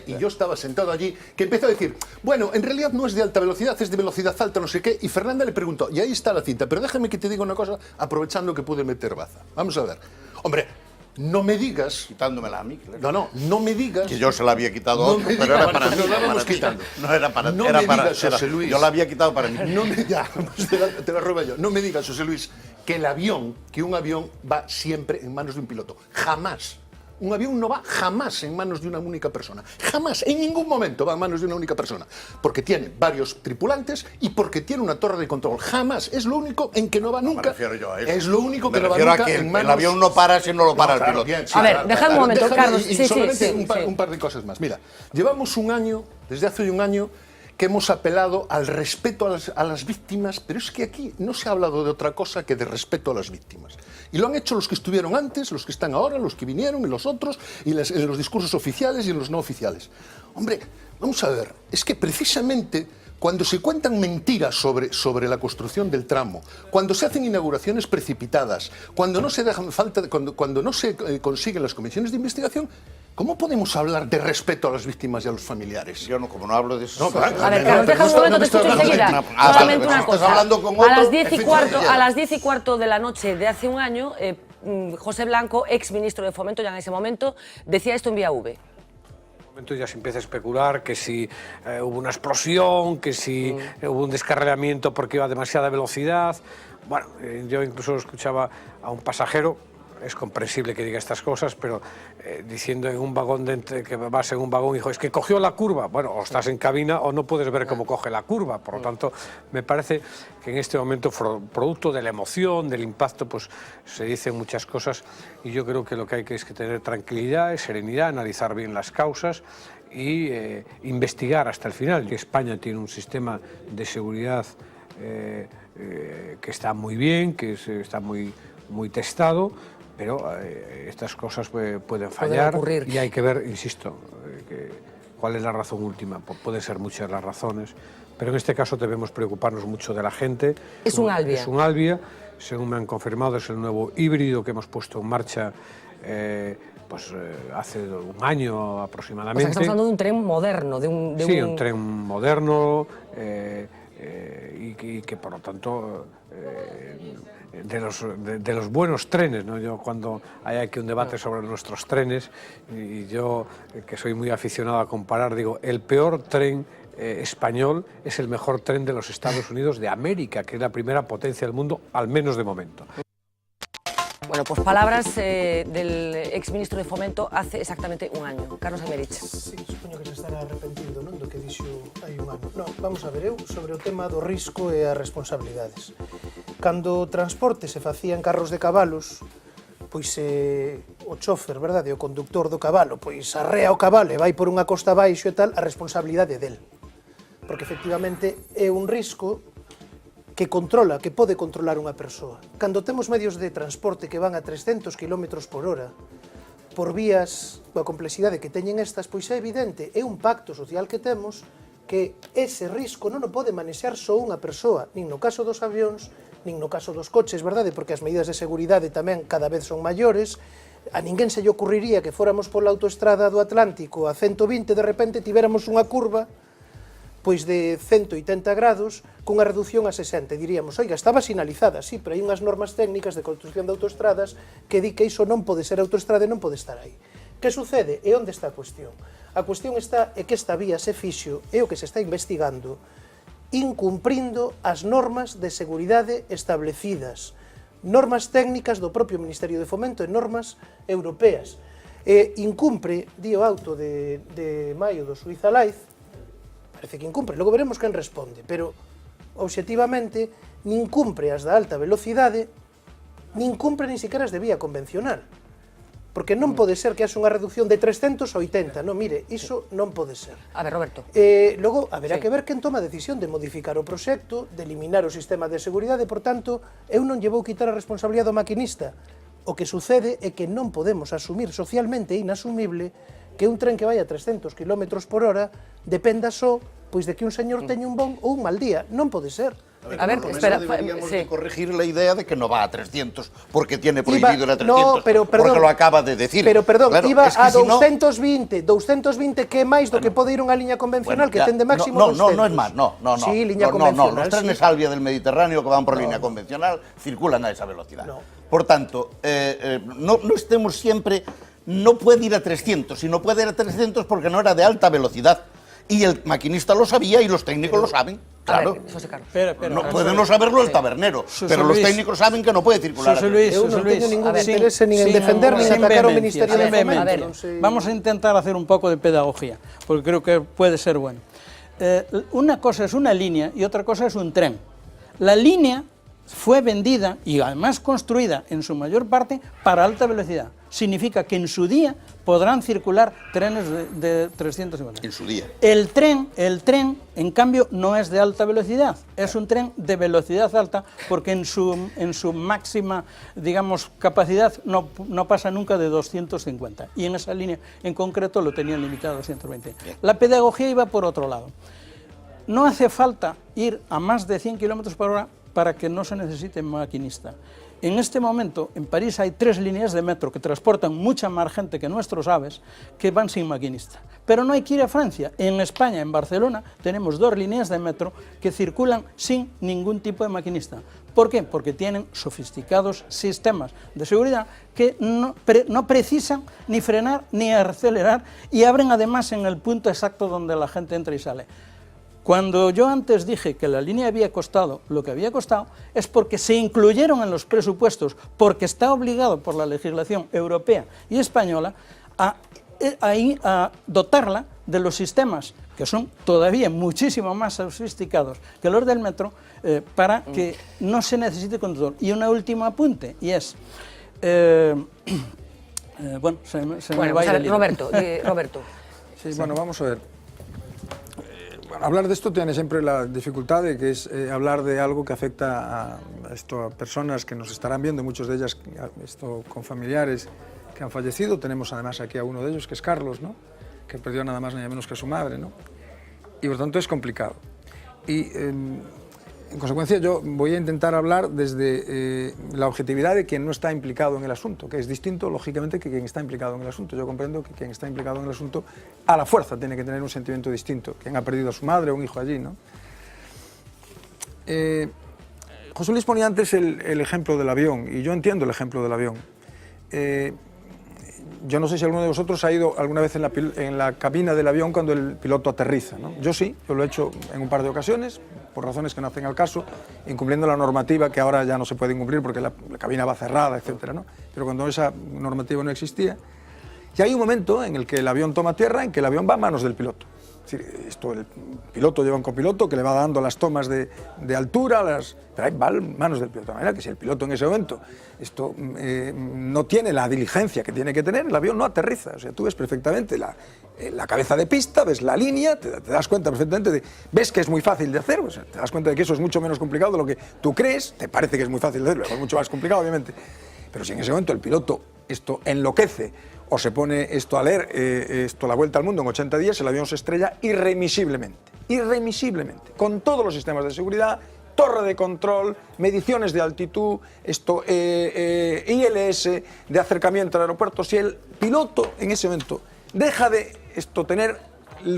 y yo estaba sentado allí, que empezó a decir, bueno, en realidad no es de alta velocidad, es de velocidad alta, no sé qué. Y Fernanda le preguntó, y ahí está la cinta, pero déjame que te diga una cosa, aprovechando que pude meter baza. Vamos a ver. Hombre, No me digas... Quitándomela a mí, claro. No me digas... Que yo se la había quitado a otro, pero era para mí. No era para ti. No me digas, José Luis... Yo la había quitado para mí. Te la robo yo. No me digas, José Luis, que un avión va siempre en manos de un piloto. Jamás. Un avión no va jamás en manos de una única persona. Jamás, en ningún momento va en manos de una única persona. Porque tiene varios tripulantes y porque tiene una torre de control. Jamás. Es lo único en que no va nunca. Me refiero yo a eso. Es lo único que me no va refiero nunca a que en manos... el avión no para si no lo para el piloto. Bien, a ver, dejad un momento, Carlos. Solamente un par de cosas más. Mira, llevamos un año, desde hace un año, que hemos apelado al respeto a las víctimas, pero es que aquí no se ha hablado de otra cosa que de respeto a las víctimas. Y lo han hecho los que estuvieron antes, los que están ahora, los que vinieron y los otros, y en los discursos oficiales y en los no oficiales. Hombre, vamos a ver, es que precisamente cuando se cuentan mentiras sobre la construcción del tramo, cuando se hacen inauguraciones precipitadas, cuando no se cuando no se consiguen las comisiones de investigación, ¿cómo podemos hablar de respeto a las víctimas y a los familiares? Yo no, como no hablo de eso. A ver, Carlos, deja un momento, te escucho enseguida. Solamente una cosa. A las 10:15 de la noche de hace un año, José Blanco, ex ministro de Fomento ya en ese momento, decía esto en Vía V. Ya se empieza a especular que si hubo una explosión, que si hubo un descarrilamiento porque iba a demasiada velocidad. Bueno, yo incluso escuchaba a un pasajero, es comprensible que diga estas cosas, pero diciendo en un vagón, que vas en un vagón, dijo, es que cogió la curva. Bueno, o estás en cabina o no puedes ver cómo coge la curva. Por lo tanto, me parece que en este momento, producto de la emoción, del impacto, pues se dicen muchas cosas y yo creo que lo que hay que es que tener tranquilidad, serenidad, analizar bien las causas y investigar hasta el final. España tiene un sistema de seguridad que está muy bien, que está muy testado, pero estas cosas pueden fallar y hay que ver, insisto, cuál es la razón última. Pueden ser muchas las razones, pero en este caso debemos preocuparnos mucho de la gente. Es un Albia. Es un Albia, según me han confirmado, es el nuevo híbrido que hemos puesto en marcha hace un año aproximadamente. O sea, estamos hablando de un tren moderno. Sí, un tren moderno y que por lo tanto... de los buenos trenes, ¿no? Yo cuando hay aquí un debate sobre nuestros trenes, y yo que soy muy aficionado a comparar, digo, el peor tren español es el mejor tren de los Estados Unidos de América, que es la primera potencia del mundo, al menos de momento. Bueno, pues palabras del exministro de Fomento hace exactamente un año. Carlos Aymerich. Sí, supoño que se estará arrepentindo, non, do que dixo hai un ano. Non, vamos a ver, eu sobre o tema do risco e as responsabilidades. Cando o transporte se facía en carros de cabalos, pois o chofer, verdade, o conductor do cabalo, pois arrea o cabalo e vai por unha costa abaixo e tal, a responsabilidade é del. Porque efectivamente é un risco que controla, que pode controlar unha persoa. Cando temos medios de transporte que van a 300 km por hora, por vías coa complexidade que teñen estas, pois é evidente, é un pacto social que temos que ese risco non o pode manexar só unha persoa, nin no caso dos avións, nin no caso dos coches, verdade? Porque as medidas de seguridade tamén cada vez son maiores. A ninguén se lle ocurriría que fóramos pola autoestrada do Atlántico a 120 de repente tivéramos unha curva pois de 180 grados cunha reducción a 60, diríamos, oiga, estaba sinalizada, sí, pero hai unhas normas técnicas de construcción de autoestradas que di que iso non pode ser autoestrada e non pode estar aí. Que sucede? E onde está a cuestión? A cuestión está é que esta vía se fixo, é o que se está investigando, incumprindo as normas de seguridade establecidas, normas técnicas do propio Ministerio de Fomento e normas europeas. Incumpre, di o auto de maio do Suiza Life, parece que incumpre, logo veremos quen responde, pero obxectivamente nin cumpre as da alta velocidade, nin cumpre nin siquiera as de vía convencional. Porque non pode ser que haxa unha reducción de 300 a 80, non, mire, iso non pode ser. A ver, Roberto. Logo, haberá que ver quen toma a decisión de modificar o proxecto, de eliminar o sistema de seguridade, por tanto, eu non lle vou quitar a responsabilidade ao maquinista. O que sucede é que non podemos asumir socialmente inasumible que un tren que vai a 300 km por hora dependa só pois de que un señor teña un bon ou un mal día. Non pode ser. A ver, espera, deberíamos sí. de corregir la idea de que no va a 300 porque tiene prohibido ir a 300. No, pero perdón, porque lo acaba de decir. Pero perdón, claro, iba es que a si no, 220 que é máis do que pode ir unha liña convencional que ten de máximo 200. No es más, no. Sí, liña no, convencional. los trenes Alvia del Mediterráneo que van por línea convencional circulan a esa velocidad. Por tanto, no estemos siempre, no puede ir a 300, si no puede ir a 300 porque no era de alta velocidad. Y el maquinista lo sabía y los técnicos lo saben. Claro. No puede no saberlo el tabernero, pero los técnicos saben que no puede circular. José Luis, Eu non teño ningún interese nin en defender nin en atacar ao Ministerio de Fomento. Vamos a intentar hacer un poco de pedagogía, porque creo que puede ser bueno. Una cosa es una línea y otra cosa es un tren. La línea fue vendida y además construida en su mayor parte para alta velocidad. Significa que en su día podrán circular trenes de 350. En su día. El tren, en cambio, no es de alta velocidad, es un tren de velocidad alta porque en su máxima, digamos, capacidad no pasa nunca de 250. Y en esa línea en concreto lo tenían limitado a 220. La pedagogía iba por otro lado. No hace falta ir a más de 100 km por hora para que no se necesite maquinista. En este momento, en París hay 3 líneas de metro que transportan mucha más gente que nuestros aves que van sin maquinista. Pero no hay que ir a Francia. En España, en Barcelona, tenemos 2 líneas de metro que circulan sin ningún tipo de maquinista. ¿Por qué? Porque tienen sofisticados sistemas de seguridad que no precisan ni frenar ni acelerar y abren además en el punto exacto donde la gente entra y sale. Cuando yo antes dije que la línea había costado lo que había costado, es porque se incluyeron en los presupuestos, porque está obligado por la legislación europea y española a dotarla de los sistemas, que son todavía muchísimo más sofisticados que los del metro, para que no se necesite conductor. Y un último apunte, y es... bueno, se me va a ir el hilo. Roberto. Sí, bueno, vamos a ver. Hablar de esto tiene siempre la dificultad de que es hablar de algo que afecta a personas que nos estarán viendo, muchas de ellas con familiares que han fallecido. Tenemos además aquí a uno de ellos, que es Carlos, ¿no? Que perdió nada más ni nada menos que a su madre, ¿no? Y por tanto es complicado. Y en consecuencia yo voy a intentar hablar desde la objetividad de quien no está implicado en el asunto, que es distinto, lógicamente, que quien está implicado en el asunto. Yo comprendo que quien está implicado en el asunto, a la fuerza, tiene que tener un sentimiento distinto. Quien ha perdido a su madre o un hijo allí, ¿no? José Luis ponía antes el ejemplo del avión, y yo entiendo el ejemplo del avión. Yo no sé si alguno de vosotros ha ido alguna vez en la cabina del avión cuando el piloto aterriza, ¿no? Yo sí, yo lo he hecho en un par de ocasiones, por razones que no hacen al caso, incumpliendo la normativa que ahora ya no se puede incumplir porque la cabina va cerrada, etcétera, ¿no? Pero cuando esa normativa no existía, y hay un momento en el que el avión toma tierra, en que el avión va a manos del piloto. Es decir, el piloto lleva un copiloto que le va dando las tomas de altura, pero ahí va a manos del piloto. De manera que si el piloto en ese momento no tiene la diligencia que tiene que tener, el avión no aterriza. O sea, tú ves perfectamente la cabeza de pista, ves la línea, te das cuenta perfectamente ves que es muy fácil de hacer, o sea, te das cuenta de que eso es mucho menos complicado de lo que tú crees, te parece que es muy fácil de hacerlo, es mucho más complicado, obviamente. Pero si en ese momento el piloto enloquece, o se pone a leer la vuelta al mundo en 80 días, el avión se estrella irremisiblemente, con todos los sistemas de seguridad, torre de control, mediciones de altitud, ILS, de acercamiento al aeropuerto. Si el piloto en ese momento deja de tener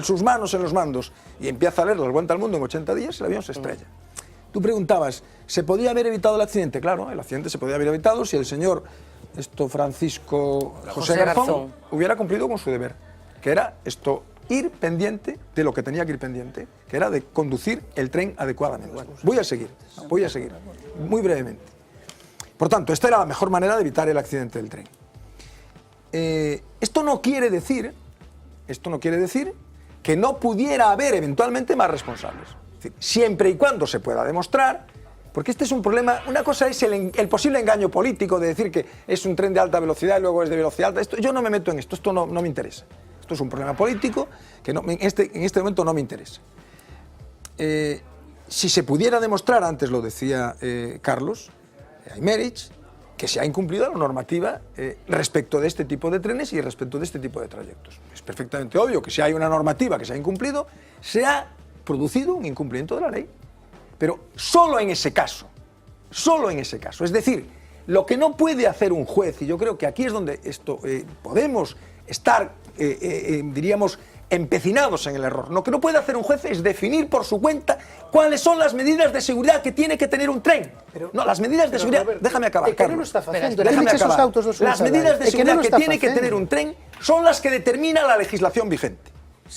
sus manos en los mandos y empieza a leer la vuelta al mundo en 80 días, el avión se estrella. Tú preguntabas, ¿se podía haber evitado el accidente? Claro, el accidente se podía haber evitado si el señor Francisco José Garzón hubiera cumplido con su deber, que era ir pendiente de lo que tenía que ir pendiente, que era de conducir el tren adecuadamente. Voy a seguir, muy brevemente. Por tanto, esta era la mejor manera de evitar el accidente del tren. Esto no quiere decir que no pudiera haber eventualmente más responsables. Es decir, siempre y cuando se pueda demostrar. Porque este es un problema, una cosa es el posible engaño político de decir que es un tren de alta velocidad y luego es de velocidad alta. Yo no me meto en esto no me interesa. Esto es un problema político que en este momento no me interesa. Si se pudiera demostrar, antes lo decía Carlos Aymerich, que se ha incumplido la normativa respecto de este tipo de trenes y respecto de este tipo de trayectos. Es perfectamente obvio que si hay una normativa que se ha incumplido, se ha producido un incumplimiento de la ley. pero solo en ese caso. Solo en ese caso. Es decir, lo que no puede hacer un juez, y yo creo que aquí es donde podemos estar, diríamos, empecinados en el error. Lo que no puede hacer un juez es definir por su cuenta cuáles son las medidas de seguridad que tiene que tener un tren. No, las medidas de seguridad... Déjame acabar, Carlos. Déjame acabar. Las medidas de seguridad que tiene que tener un tren son las que determina la legislación vigente.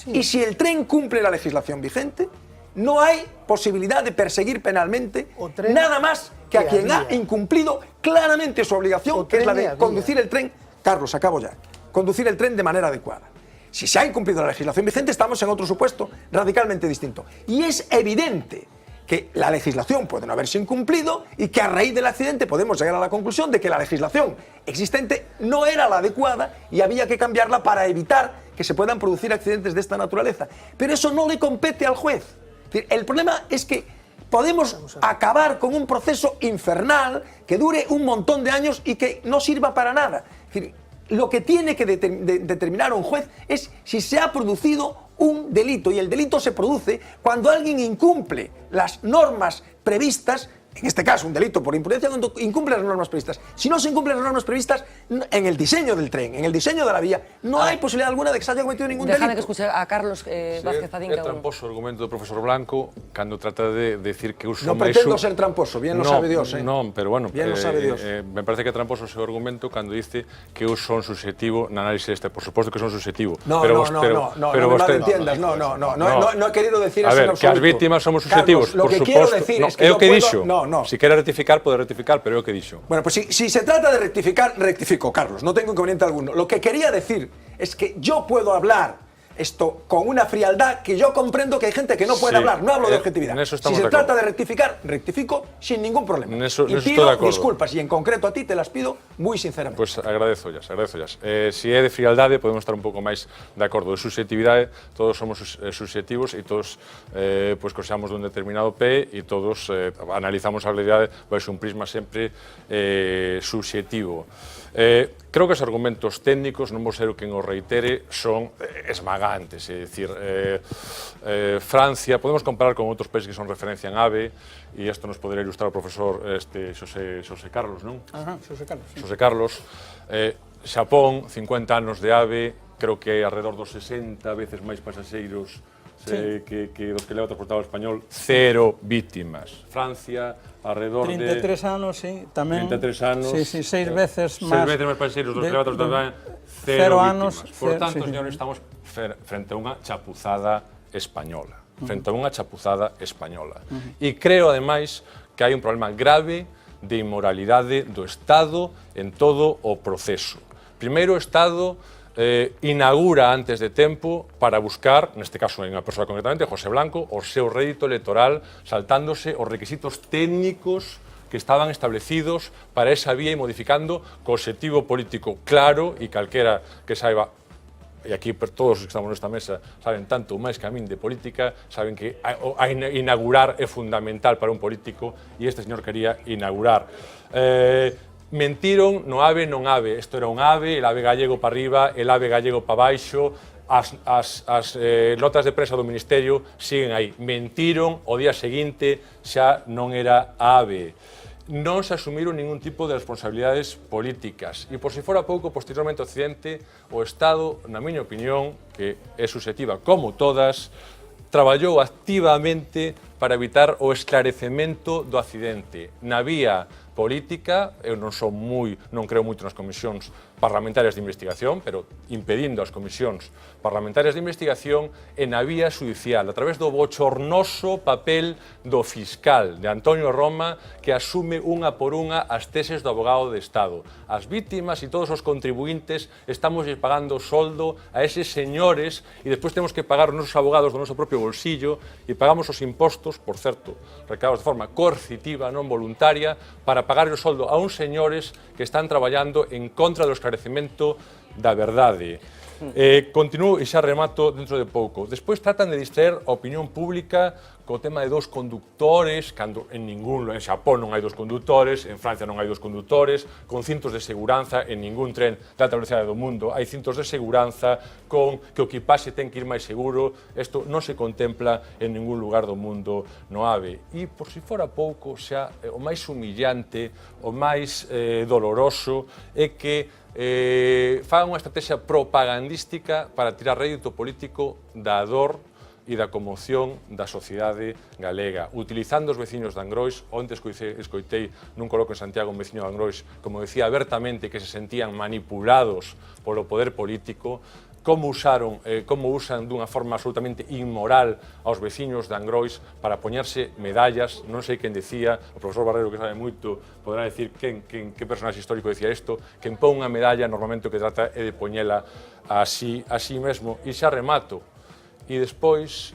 Y si el tren cumple la legislación vigente, no hay posibilidad de perseguir penalmente nada más que a quien ha incumplido claramente su obligación, que es la de conducir el tren. Carlos, acabo ya. Conducir el tren de manera adecuada. Si se ha incumplido la legislación vigente, estamos en otro supuesto radicalmente distinto. Y es evidente que la legislación puede no haberse incumplido y que a raíz del accidente podemos llegar a la conclusión de que la legislación existente no era la adecuada y había que cambiarla para evitar que se puedan producir accidentes de esta naturaleza. Pero eso no le compete al juez. El problema es que podemos acabar con un proceso infernal que dure un montón de años y que no sirva para nada. Es decir, lo que tiene que determinar un juez es si se ha producido un delito, y el delito se produce cuando alguien incumple las normas previstas, en este caso un delito por imprudencia, cuando incumple las normas previstas. Si no se incumplen las normas previstas en el diseño del tren, en el diseño de la vía, no hay posibilidad alguna de que se haya cometido ningún delito. Déjame que escuche a Carlos Vázquez Adín. É tramposo o argumento do profesor Blanco cando trata de decir que eu son No pretendo ser tramposo, bien lo sabe Dios. Non, pero bueno, bien lo sabe Dios. Me parece que é tramposo o seu argumento cando dice que eu son susceptivo na análise deste. Por suposto que son susceptivo. No me malentiendas, no he querido decir eso en absoluto. A ver, que as víctimas somos susceptivos, por suposto. É o que dixo. Si quere rectificar, pode rectificar, pero é o que dixo. Bueno, pues si se trata de rectificar, rectifico, Carlos, no tengo inconveniente alguno. Lo que quería decir es que yo puedo hablar esto con una frialdad que yo comprendo que hay gente que no puede hablar, no hablo de objetividad. Si se trata de rectificar, rectifico sin ningún problema. Y pido disculpas, y en concreto a ti te las pido muy sinceramente. Pois agradezo. Si é de frialdade, podemos estar un pouco máis de acordo. De susceptividade, todos somos susceptivos e todos coxamos dun determinado pé e todos analizamos a realidade baixo un prisma sempre subxectivo. Creo que os argumentos técnicos, non vou ser o quen o reitere, son esmagantes, é dicir, Francia, podemos comparar con outros países que son referencia en AVE, e isto nos podería ilustrar o profesor Xosé Carlos, non? Xosé Carlos. Xapón, 50 anos de AVE, creo que alrededor dos 60 veces máis pasaxeiros que dos que leva transportado o español, 0 vítimas. Francia, alrededor de... 33 anos, sí, tamén. 33 anos. Sí, 6 veces máis. 6 veces máis pasaxeiros dos que leva transportado, 0 vítimas. Por tanto, señores, estamos frente a unha chapuzada española. Frente a unha chapuzada española. E creo, ademais, que hai un problema grave de inmoralidade do Estado en todo o proceso. Primeiro, o Estado inaugura antes de tempo para buscar, neste caso en unha persoa concretamente, José Blanco, o seu rédito electoral saltándose os requisitos técnicos que estaban establecidos para esa vía e modificando co obxectivo político claro e calquera que saiba, e aquí todos os que estamos nesta mesa saben tanto máis que a min de política, saben que inaugurar é fundamental para un político e este señor quería inaugurar. Mentiron no AVE non AVE, isto era un AVE, el AVE gallego para arriba, el AVE gallego para baixo, as notas de prensa do Ministerio siguen aí. Mentiron, o día seguinte xa non era AVE. Non se asumiron ningún tipo de responsabilidades políticas. E por si fora pouco, posteriormente ao accidente, o Estado, na miña opinión, que é susceptiva como todas, traballou activamente para evitar o esclarecemento do accidente. Na vía política, eu non creo moito nas comisións parlamentarias de investigación, pero impedindo as comisións parlamentarias de investigación e na vía judicial, a través do bochornoso papel do fiscal, de Antonio Roma, que asume unha por unha as teses do abogado de Estado. As vítimas e todos os contribuintes estamos pagando soldo a eses señores e despois temos que pagar os nosos abogados do noso propio bolsillo e pagamos os impostos, por certo, recados de forma coercitiva, non voluntaria, para pagar o soldo a uns señores que están traballando en contra do esclarecemento da verdade. Continúo e xa remato dentro de pouco. Despois tratan de distraer a opinión pública co tema de dos condutores, cando en Xapón non hai dos condutores, en Francia non hai dos condutores, con cintos de seguranza, en ningún tren de alta velocidade do mundo hai cintos de seguranza, con que o equipaxe ten que ir máis seguro. Isto non se contempla en ningún lugar do mundo no AVE. E, por si fora pouco, xa o máis humillante, o máis doloroso, é que fagan unha estrategia propagandística para tirar rédito político da dor e da conmoción da sociedade galega, utilizando os veciños de Angrois. Onte escoitei nun coloquio en Santiago un veciño de Angrois, como decía abertamente, que se sentían manipulados polo poder político, como usan dunha forma absolutamente inmoral aos veciños de Angrois para poñerse medallas. Non sei quen decía, o profesor Barreiro, que sabe moito, poderá decir que personaxe histórico decía isto, que pon unha medalla normalmente o que trata é de poñela así mesmo. E xa remato. E despois,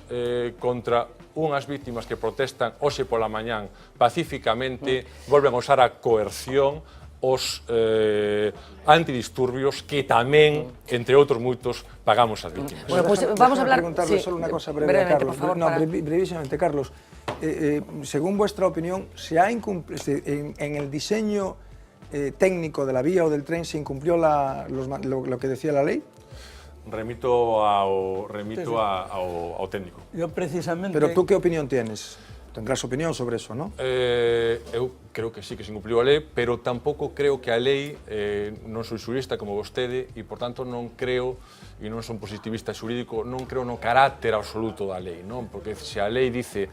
contra unhas vítimas que protestan hoxe pola mañán pacíficamente, volven a usar a coerción os antidisturbios que tamén, entre outros moitos, pagamos as vítimas. Bueno, pues vamos a hablar... preguntarle solo una cosa breve a Carlos. Por favor, brevísimamente, Carlos. Según vuestra opinión, en el diseño técnico de la vía o del tren se incumplió lo que decía la ley? Remito ao técnico. Yo precisamente... Pero tú, ¿qué opinión tienes? Tendrás opinión sobre eso, ¿no? Eu creo que sí que se incumpliu a lei, pero tampouco creo que a lei, non sou xurista como vostede, e, por tanto, non creo, e non son positivista xurídico, non creo no carácter absoluto da lei, non? Porque se a lei dice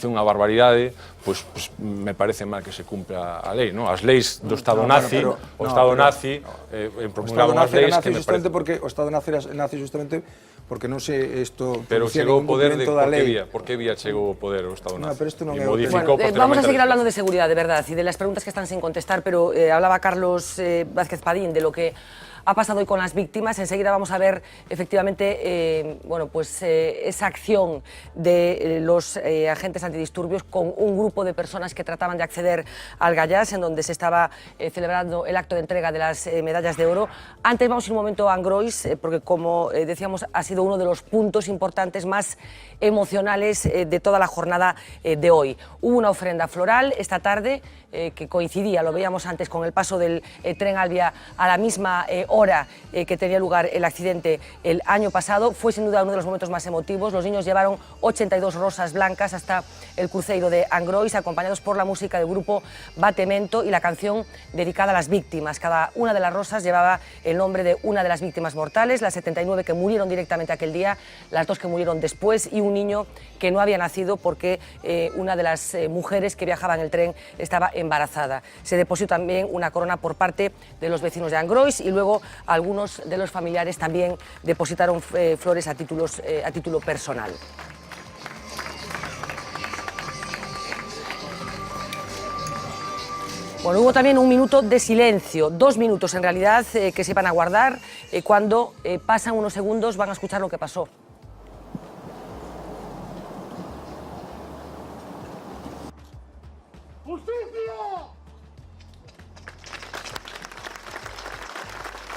unha barbaridade, pois me parece mal que se cumpra a lei, non? As leis do Estado nazi, o Estado nazi promulgaron as leis que me parece... O Estado nazi justamente porque non se isto... Pero chegou o poder de por que vía chegou o poder o Estado nazi? No, pero isto non é... Vamos a seguir hablando de seguridad, de verdad, y de las preguntas que están sin contestar, pero hablaba Carlos Vázquez Padín de lo que ha pasado hoy con las víctimas. Enseguida vamos a ver efectivamente esa acción de los agentes antidisturbios con un grupo de personas que trataban de acceder al Gallás, en donde se estaba celebrando el acto de entrega de las medallas de oro. Antes vamos a ir un momento a Angrois, porque como decíamos ha sido uno de los puntos importantes más emocionales de toda la jornada de hoy. Hubo una ofrenda floral esta tarde que coincidía, lo veíamos antes, con el paso del tren Alvia a la misma hora que tenía lugar el accidente el año pasado. Fue sin duda uno de los momentos más emotivos. Los niños llevaron 82 rosas blancas hasta el cruceiro de Angrois, acompañados por la música del grupo Batemento y la canción dedicada a las víctimas. Cada una de las rosas llevaba el nombre de una de las víctimas mortales, las 79 que murieron directamente aquel día, las 2 que murieron después y un niño que no había nacido porque una de las mujeres que viajaba en el tren estaba embarazada. Se depositó también una corona por parte de los vecinos de Angrois y luego algunos de los familiares también depositaron flores a título personal. Bueno, hubo también un minuto de silencio, 2 minutos en realidad, que se van a guardar. Cuando pasan unos segundos van a escuchar lo que pasó.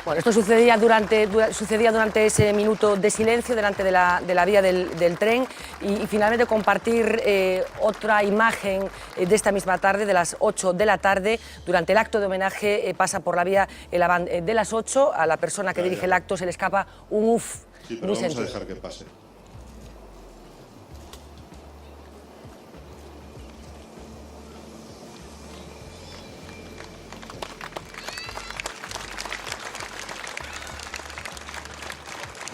Bueno, esto sucedía durante ese minuto de silencio delante de la vía del tren y finalmente compartir otra imagen de esta misma tarde, de las 8 de la tarde. Durante el acto de homenaje pasa por la vía el Avant de las 8. A la persona que dirige el acto se le escapa un uf. Sí, pero vamos a dejar que pase.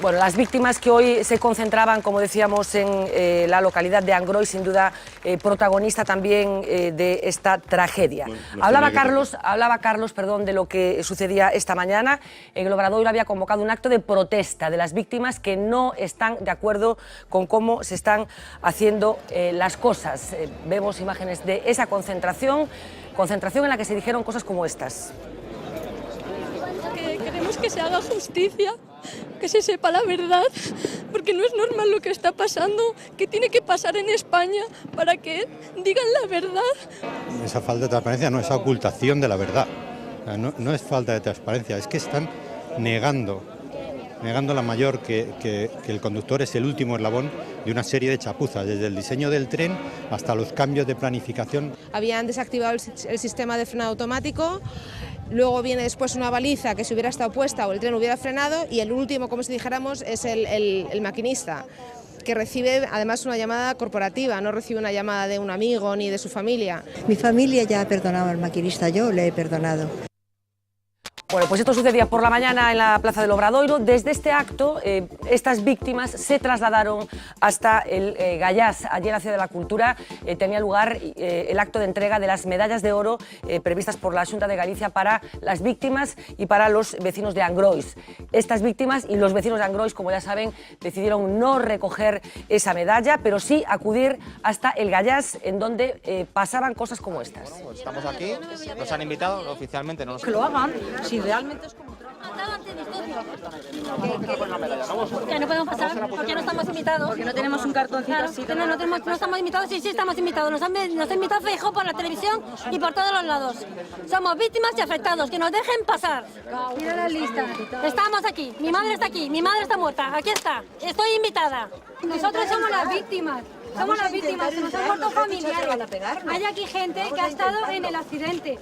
Bueno, las víctimas que hoy se concentraban, como decíamos, en la localidad de Angrois, sin duda protagonista también de esta tragedia. Hablaba Carlos, de lo que sucedía esta mañana. El Obradoiro había convocado un acto de protesta de las víctimas que no están de acuerdo con cómo se están haciendo las cosas. Vemos imágenes de esa concentración en la que se dijeron cosas como estas. Queremos que se haga justicia, que se sepa la verdad, porque no es normal lo que está pasando, que tiene que pasar en España para que digan la verdad. Esa falta de transparencia no es ocultación de la verdad, no es falta de transparencia, es que están negando negando la mayor que el conductor es el último eslabón de una serie de chapuzas, desde el diseño del tren hasta los cambios de planificación. Habían desactivado el sistema de frenado automático, luego viene después una baliza que si hubiera estado puesta o el tren hubiera frenado, y el último, como si dijéramos, es el maquinista, que recibe además una llamada corporativa, no recibe una llamada de un amigo ni de su familia. Mi familia ya ha perdonado al maquinista, yo le he perdonado. Bueno, pues esto sucedía por la mañana en la Plaza del Obradoiro. Desde este acto, estas víctimas se trasladaron hasta el Gallás, allí en la Ciudad de la Cultura. Tenía lugar el acto de entrega de las medallas de oro previstas por la Xunta de Galicia para las víctimas y para los vecinos de Angrois. Estas víctimas y los vecinos de Angrois, como ya saben, decidieron no recoger esa medalla, pero sí acudir hasta el Gallás, en donde pasaban cosas como estas. Estamos aquí, nos han invitado oficialmente, no nos... Que lo hagan, si realmente es como... Que no podemos pasar porque no estamos invitados. Porque no tenemos un cartoncito así. No estamos invitados, sí estamos invitados. Nos ha invitado Feijóo por la televisión y por todos los lados. Somos víctimas y afectados, que nos dejen pasar. Mira la lista. Estamos aquí, mi madre está aquí, mi madre está muerta, aquí está, estoy invitada. Nosotros somos las víctimas. Somos las víctimas, nos han muerto familiares. Hay aquí gente que ha estado en el accidente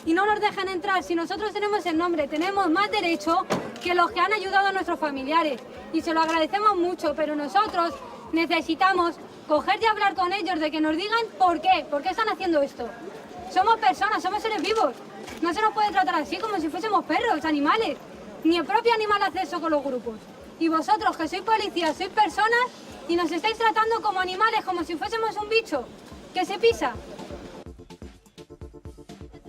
y no nos dejan entrar. Si nosotros tenemos el nombre, tenemos más derecho que los que han ayudado a nuestros familiares. Y se lo agradecemos mucho, pero nosotros necesitamos coger y hablar con ellos de que nos digan por qué están haciendo esto. Somos personas, somos seres vivos. No se nos puede tratar así como si fuésemos perros, animales. Ni el propio animal hace eso con los grupos. Y vosotros, que sois policías, sois personas y nos estáis tratando como animales, como si fuésemos un bicho que se pisa.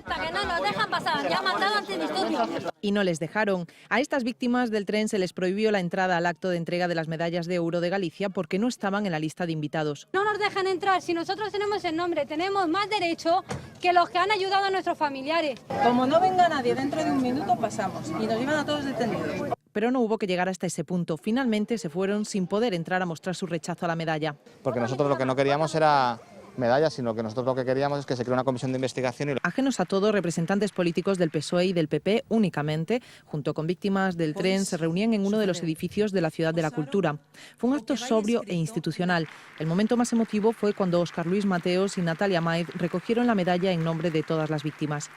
Que no nos dejan pasar, ya han mandado antidisturbios. Y no les dejaron. A estas víctimas del tren se les prohibió la entrada al acto de entrega de las medallas de oro de Galicia porque no estaban en la lista de invitados. No nos dejan entrar, si nosotros tenemos el nombre, tenemos más derecho que los que han ayudado a nuestros familiares. Como no venga nadie dentro de un minuto, pasamos y nos llevan a todos detenidos. Pero no hubo que llegar hasta ese punto. Finalmente se fueron sin poder entrar a mostrar su rechazo a la medalla. Porque nosotros lo que no queríamos era medallas, sino que nosotros lo que queríamos es que se cree una comisión de investigación. Ajenos a todo, representantes políticos del PSOE y del PP únicamente, junto con víctimas del tren, se reunían en uno de los edificios de la Ciudad de la Cultura. Fue un acto sobrio e institucional. El momento más emotivo fue cuando Óscar Luis Mateos y Natalia Maiz recogieron la medalla en nombre de todas las víctimas.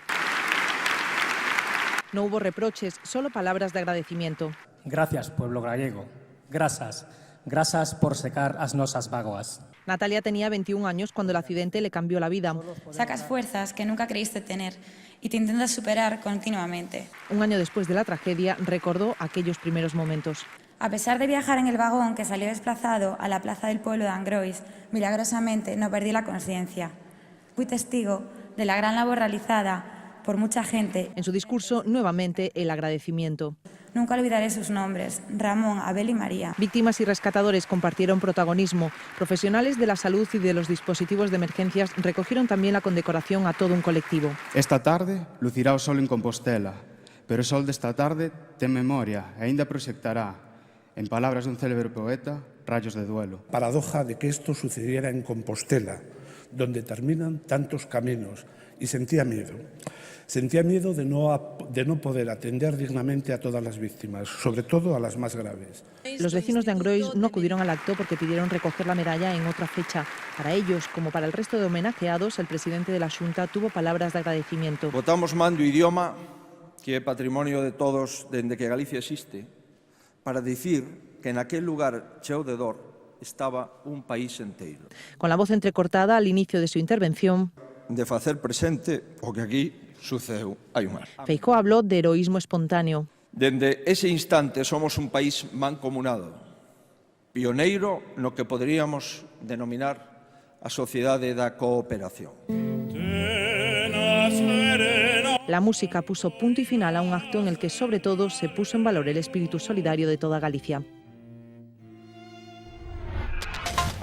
No hubo reproches, solo palabras de agradecimiento. Gracias, pueblo gallego. Grazas por secar as nosas vagoas. Natalia tenía 21 años cuando el accidente le cambió la vida. Sacas fuerzas que nunca creíste tener y te intentas superar continuamente. Un año después de la tragedia, recordó aquellos primeros momentos. A pesar de viajar en el vagón que salió desplazado a la plaza del pueblo de Angrois, milagrosamente no perdí la conciencia. Fui testigo de la gran labor realizada por mucha gente. En su discurso, nuevamente, el agradecimiento. Nunca olvidaré sus nombres, Ramón, Abel y María. Víctimas y rescatadores compartieron protagonismo. Profesionales de la salud y de los dispositivos de emergencias recogieron también la condecoración a todo un colectivo. Esta tarde lucirá o sol en Compostela, pero o sol desta tarde ten memoria e aínda proxectará, en palabras dun célebre poeta, rayos de duelo. Paradoja de que esto sucediera en Compostela, donde terminan tantos caminos, y sentía miedo. Sentía miedo de no poder atender dignamente a todas las víctimas, sobre todo a las más graves. Los vecinos de Angrois no acudieron al acto porque pidieron recoger la medalla en otra fecha. Para ellos, como para el resto de homenajeados, el presidente de la Xunta tuvo palabras de agradecimiento. Votamos man do idioma que é patrimonio de todos dende que Galicia existe, para dicir que en aquel lugar cheo de dor estaba un país enteiro. Con la voz entrecortada al inicio de su intervención, de facer presente o que aquí sucedeu hai un ar. Feijóo habló de heroísmo espontáneo. Dende ese instante somos un país mancomunado, pioneiro no que poderíamos denominar a sociedade da cooperación. La música puso punto y final a un acto en el que sobre todo se puso en valor el espíritu solidario de toda Galicia.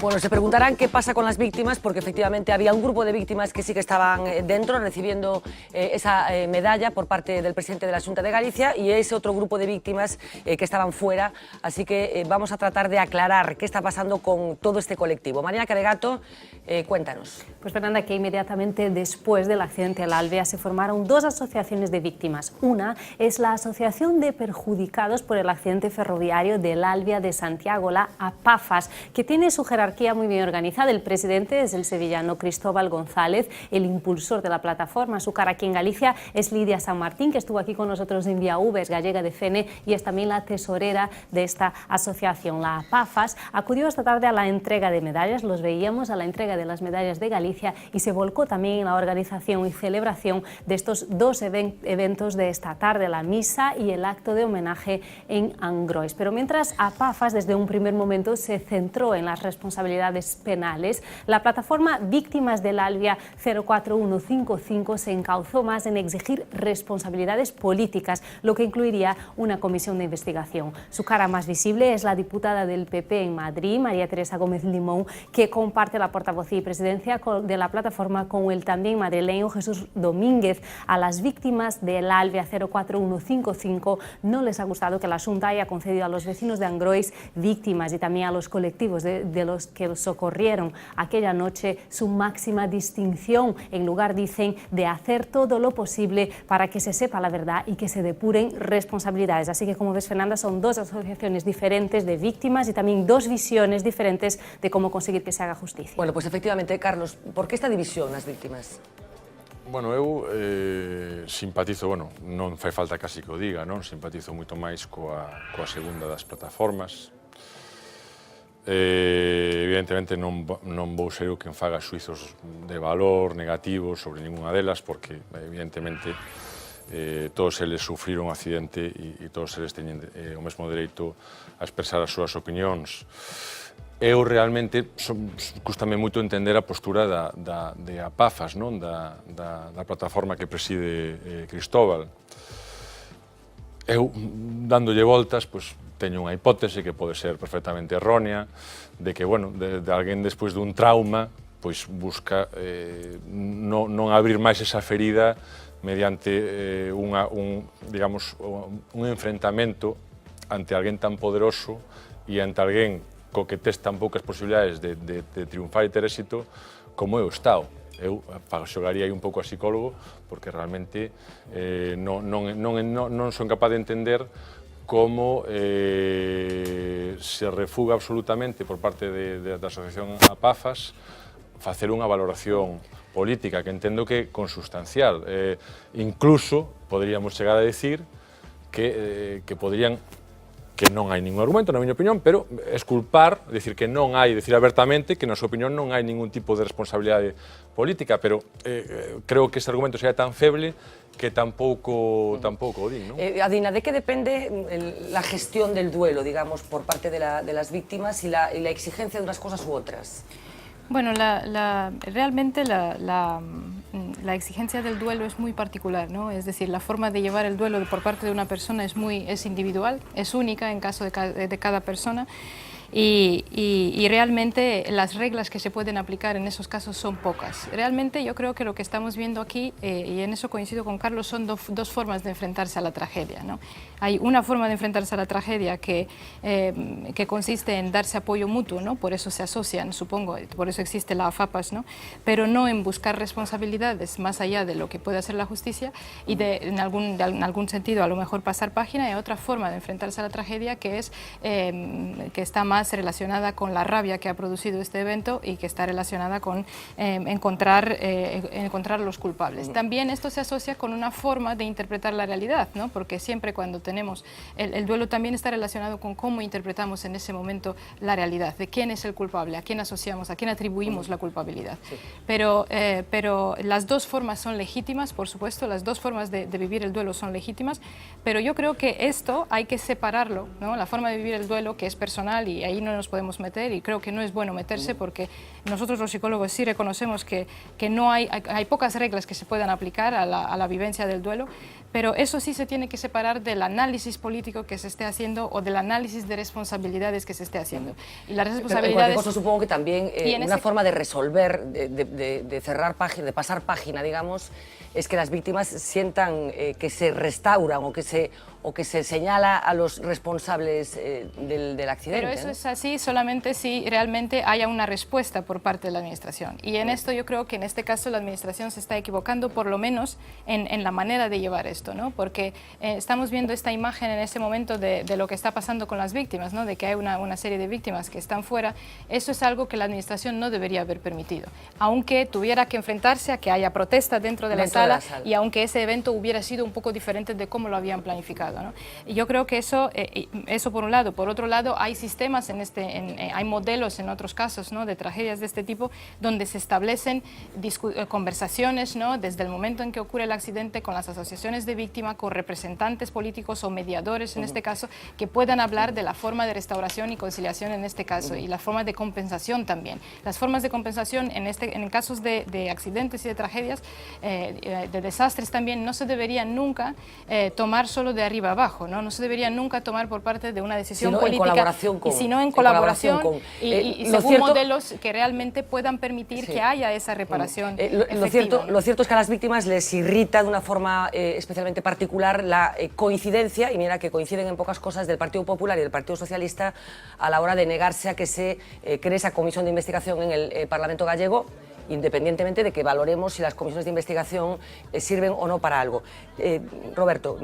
Bueno, se preguntarán qué pasa con las víctimas, porque efectivamente había un grupo de víctimas que sí que estaban dentro recibiendo esa medalla por parte del presidente de la Xunta de Galicia y ese otro grupo de víctimas que estaban fuera. Así que vamos a tratar de aclarar qué está pasando con todo este colectivo. Mariana Caregato, cuéntanos. Pues Fernanda, que inmediatamente después del accidente del Alvia se formaron dos asociaciones de víctimas. Una es la Asociación de Perjudicados por el Accidente Ferroviario del Alvia de Santiago, la APAFAS, que tiene su jerarquía muy bien organizada. El presidente es el sevillano Cristóbal González, el impulsor de la plataforma. Su cara aquí en Galicia es Lidia San Martín, que estuvo aquí con nosotros en Vía V, es gallega de FENE y es también la tesorera de esta asociación. La APAFAS acudió esta tarde a la entrega de medallas, los veíamos, a la entrega de las medallas de Galicia, y se volcó también en la organización y celebración de estos dos eventos de esta tarde, la misa y el acto de homenaje en Angrois. Pero mientras APAFAS desde un primer momento se centró en las responsabilidades penales, la plataforma Víctimas del Alvia 04155 se encauzó más en exigir responsabilidades políticas, lo que incluiría una comisión de investigación. Su cara más visible es la diputada del PP en Madrid, María Teresa Gómez Limón, que comparte la portavocía y presidencia de la plataforma con el también madrileño Jesús Domínguez. A las víctimas del Alvia 04155 no les ha gustado que la Xunta haya concedido a los vecinos de Angrois, víctimas y también a los colectivos de los que los socorrieron aquella noche, su máxima distinción, en lugar, dicen, de hacer todo lo posible para que se sepa la verdad y que se depuren responsabilidades. Así que, como ves, Fernanda, son dos asociaciones diferentes de víctimas y también dos visiones diferentes de cómo conseguir que se haga justicia. Bueno, pues efectivamente, Carlos, ¿por qué esta división nas víctimas? Bueno, eu simpatizo, bueno, non fai falta casi que o diga, non? Simpatizo moito máis coa segunda das plataformas. Evidentemente non vou ser eu quen faga xuizos de valor negativos sobre ninguna delas, porque evidentemente todos eles sufriron un accidente e todos eles teñen o mesmo dereito a expresar as súas opinións. Eu realmente custame moito entender a postura de APAFAS, non? Da plataforma que preside Cristóbal. Eu, dándolle voltas, pois, teño unha hipótese que pode ser perfectamente errónea, de que, bueno, de alguén despois dun trauma, pois busca non abrir máis esa ferida mediante un enfrentamento ante alguén tan poderoso e ante alguén co que tes tan poucas posibilidades de triunfar e ter éxito como é o Estado. Eu xogaría aí un pouco a psicólogo porque realmente non son capaz de entender como se refuga absolutamente por parte da asociación APAFAS facer unha valoración política que entendo que é consustancial. Incluso poderíamos chegar a decir que non hai ningún argumento, na miña opinión, pero esculpar, decir que non hai, decir abertamente que na súa opinión non hai ningún tipo de responsabilidade política, pero creo que ese argumento sea tan feble que tampouco o din, ¿no? Adina, ¿de qué depende la gestión del duelo, digamos, por parte de las víctimas y la exigencia de unas cosas u otras? Bueno, realmente la exigencia del duelo es muy particular, ¿no? Es decir, la forma de llevar el duelo por parte de una persona es individual, es única en caso de cada persona. Y realmente las reglas que se pueden aplicar en esos casos son pocas. Realmente yo creo que lo que estamos viendo aquí, y en eso coincido con Carlos, son dos formas de enfrentarse a la tragedia, ¿no? Hay una forma de enfrentarse a la tragedia que consiste en darse apoyo mutuo, ¿no? Por eso se asocian, supongo, por eso existe la APAFAS, ¿no? Pero no en buscar responsabilidades más allá de lo que puede hacer la justicia y en algún sentido a lo mejor pasar página. Y otra forma de enfrentarse a la tragedia que está más relacionada con la rabia que ha producido este evento y que está relacionada con encontrar los culpables. También esto se asocia con una forma de interpretar la realidad, ¿no? Porque siempre cuando tenemos el duelo también está relacionado con cómo interpretamos en ese momento la realidad, de quién es el culpable, a quién asociamos, a quién atribuimos la culpabilidad. Sí. Pero las dos formas son legítimas, por supuesto, las dos formas de vivir el duelo son legítimas, pero yo creo que esto hay que separarlo, ¿no? La forma de vivir el duelo, que es personal y ahí no nos podemos meter, y creo que no es bueno meterse porque nosotros los psicólogos sí reconocemos que no hay pocas reglas que se puedan aplicar a la vivencia del duelo, pero eso sí se tiene que separar del análisis político que se esté haciendo o del análisis de responsabilidades que se esté haciendo. Y las responsabilidades... Pero en cualquier caso, supongo que también una forma de resolver, de cerrar página, de pasar página, digamos, es que las víctimas sientan que se restauran o que se señala a los responsables del accidente. Pero eso es así solamente si realmente haya una respuesta por parte de la Administración. Y en esto yo creo que en este caso la Administración se está equivocando, por lo menos en la manera de llevar esto, ¿no? Porque estamos viendo esta imagen en ese momento de lo que está pasando con las víctimas, ¿no? De que hay una serie de víctimas que están fuera. Eso es algo que la Administración no debería haber permitido, aunque tuviera que enfrentarse a que haya protesta dentro de la sala y aunque ese evento hubiera sido un poco diferente de cómo lo habían planificado, ¿no? Y yo creo que eso por un lado. Por otro lado, hay sistemas, hay modelos en otros casos, ¿no? De tragedias de este tipo donde se establecen conversaciones, ¿no? Desde el momento en que ocurre el accidente con las asociaciones de víctimas, con representantes políticos o mediadores en este caso, que puedan hablar de la forma de restauración y conciliación en este caso y la forma de compensación también. Las formas de compensación en casos de accidentes y de tragedias, de desastres también, no se deberían nunca tomar solo de arriba abajo, ¿no? No se debería nunca tomar por parte de una decisión política, sino en colaboración y según modelos que realmente puedan permitir que haya esa reparación efectiva, ¿no? Lo cierto es que a las víctimas les irrita de una forma especialmente particular la coincidencia, y mira que coinciden en pocas cosas, del Partido Popular y del Partido Socialista a la hora de negarse a que se cree esa comisión de investigación en el Parlamento gallego, independientemente de que valoremos si las comisiones de investigación sirven o no para algo. Roberto,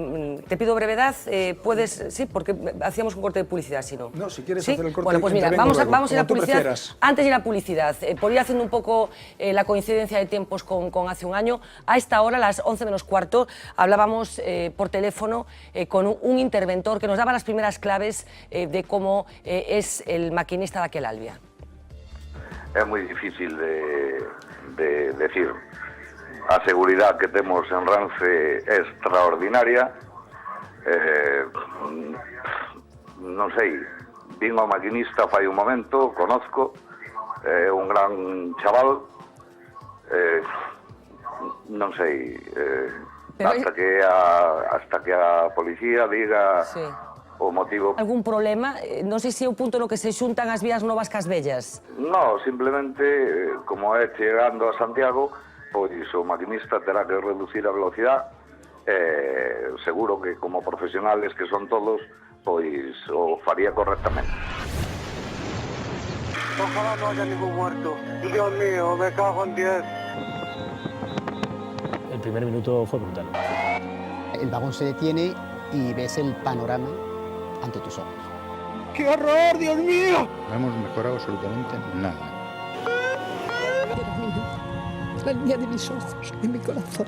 te pido brevedad, puedes... Sí, porque hacíamos un corte de publicidad, si no. No, si quieres ¿sí? hacer el corte, bueno, pues mira, vamos a ir a publicidad. Prefieras. Antes de ir a publicidad, por ir haciendo un poco la coincidencia de tiempos con hace un año, a esta hora, a las 11 menos cuarto, hablábamos por teléfono con un interventor que nos daba las primeras claves de cómo es el maquinista de aquel Albia. É moi difícil de decir. A seguridade que temos en Renfe é extraordinaria. Non sei, vin ao maquinista fai un momento, conozco, é un gran chaval, non sei, hasta que a policía diga... Sí. O motivo... Algún problema? Non sei se é o punto no que se xuntan as vías novas cas vellas. No, simplemente, como é chegando a Santiago, pois o maquinista terá que reducir a velocidade. Seguro que como profesionales que son todos, pois o faría correctamente. Ojalá no haya ningún muerto. Dios mío, me cago en 10. El primer minuto fue brutal. El vagón se detiene y ves el panorama ante tus ojos. ¡Qué horror, Dios mío! No hemos mejorado absolutamente nada. Era mi vida, la niña de mis ojos, de mi corazón.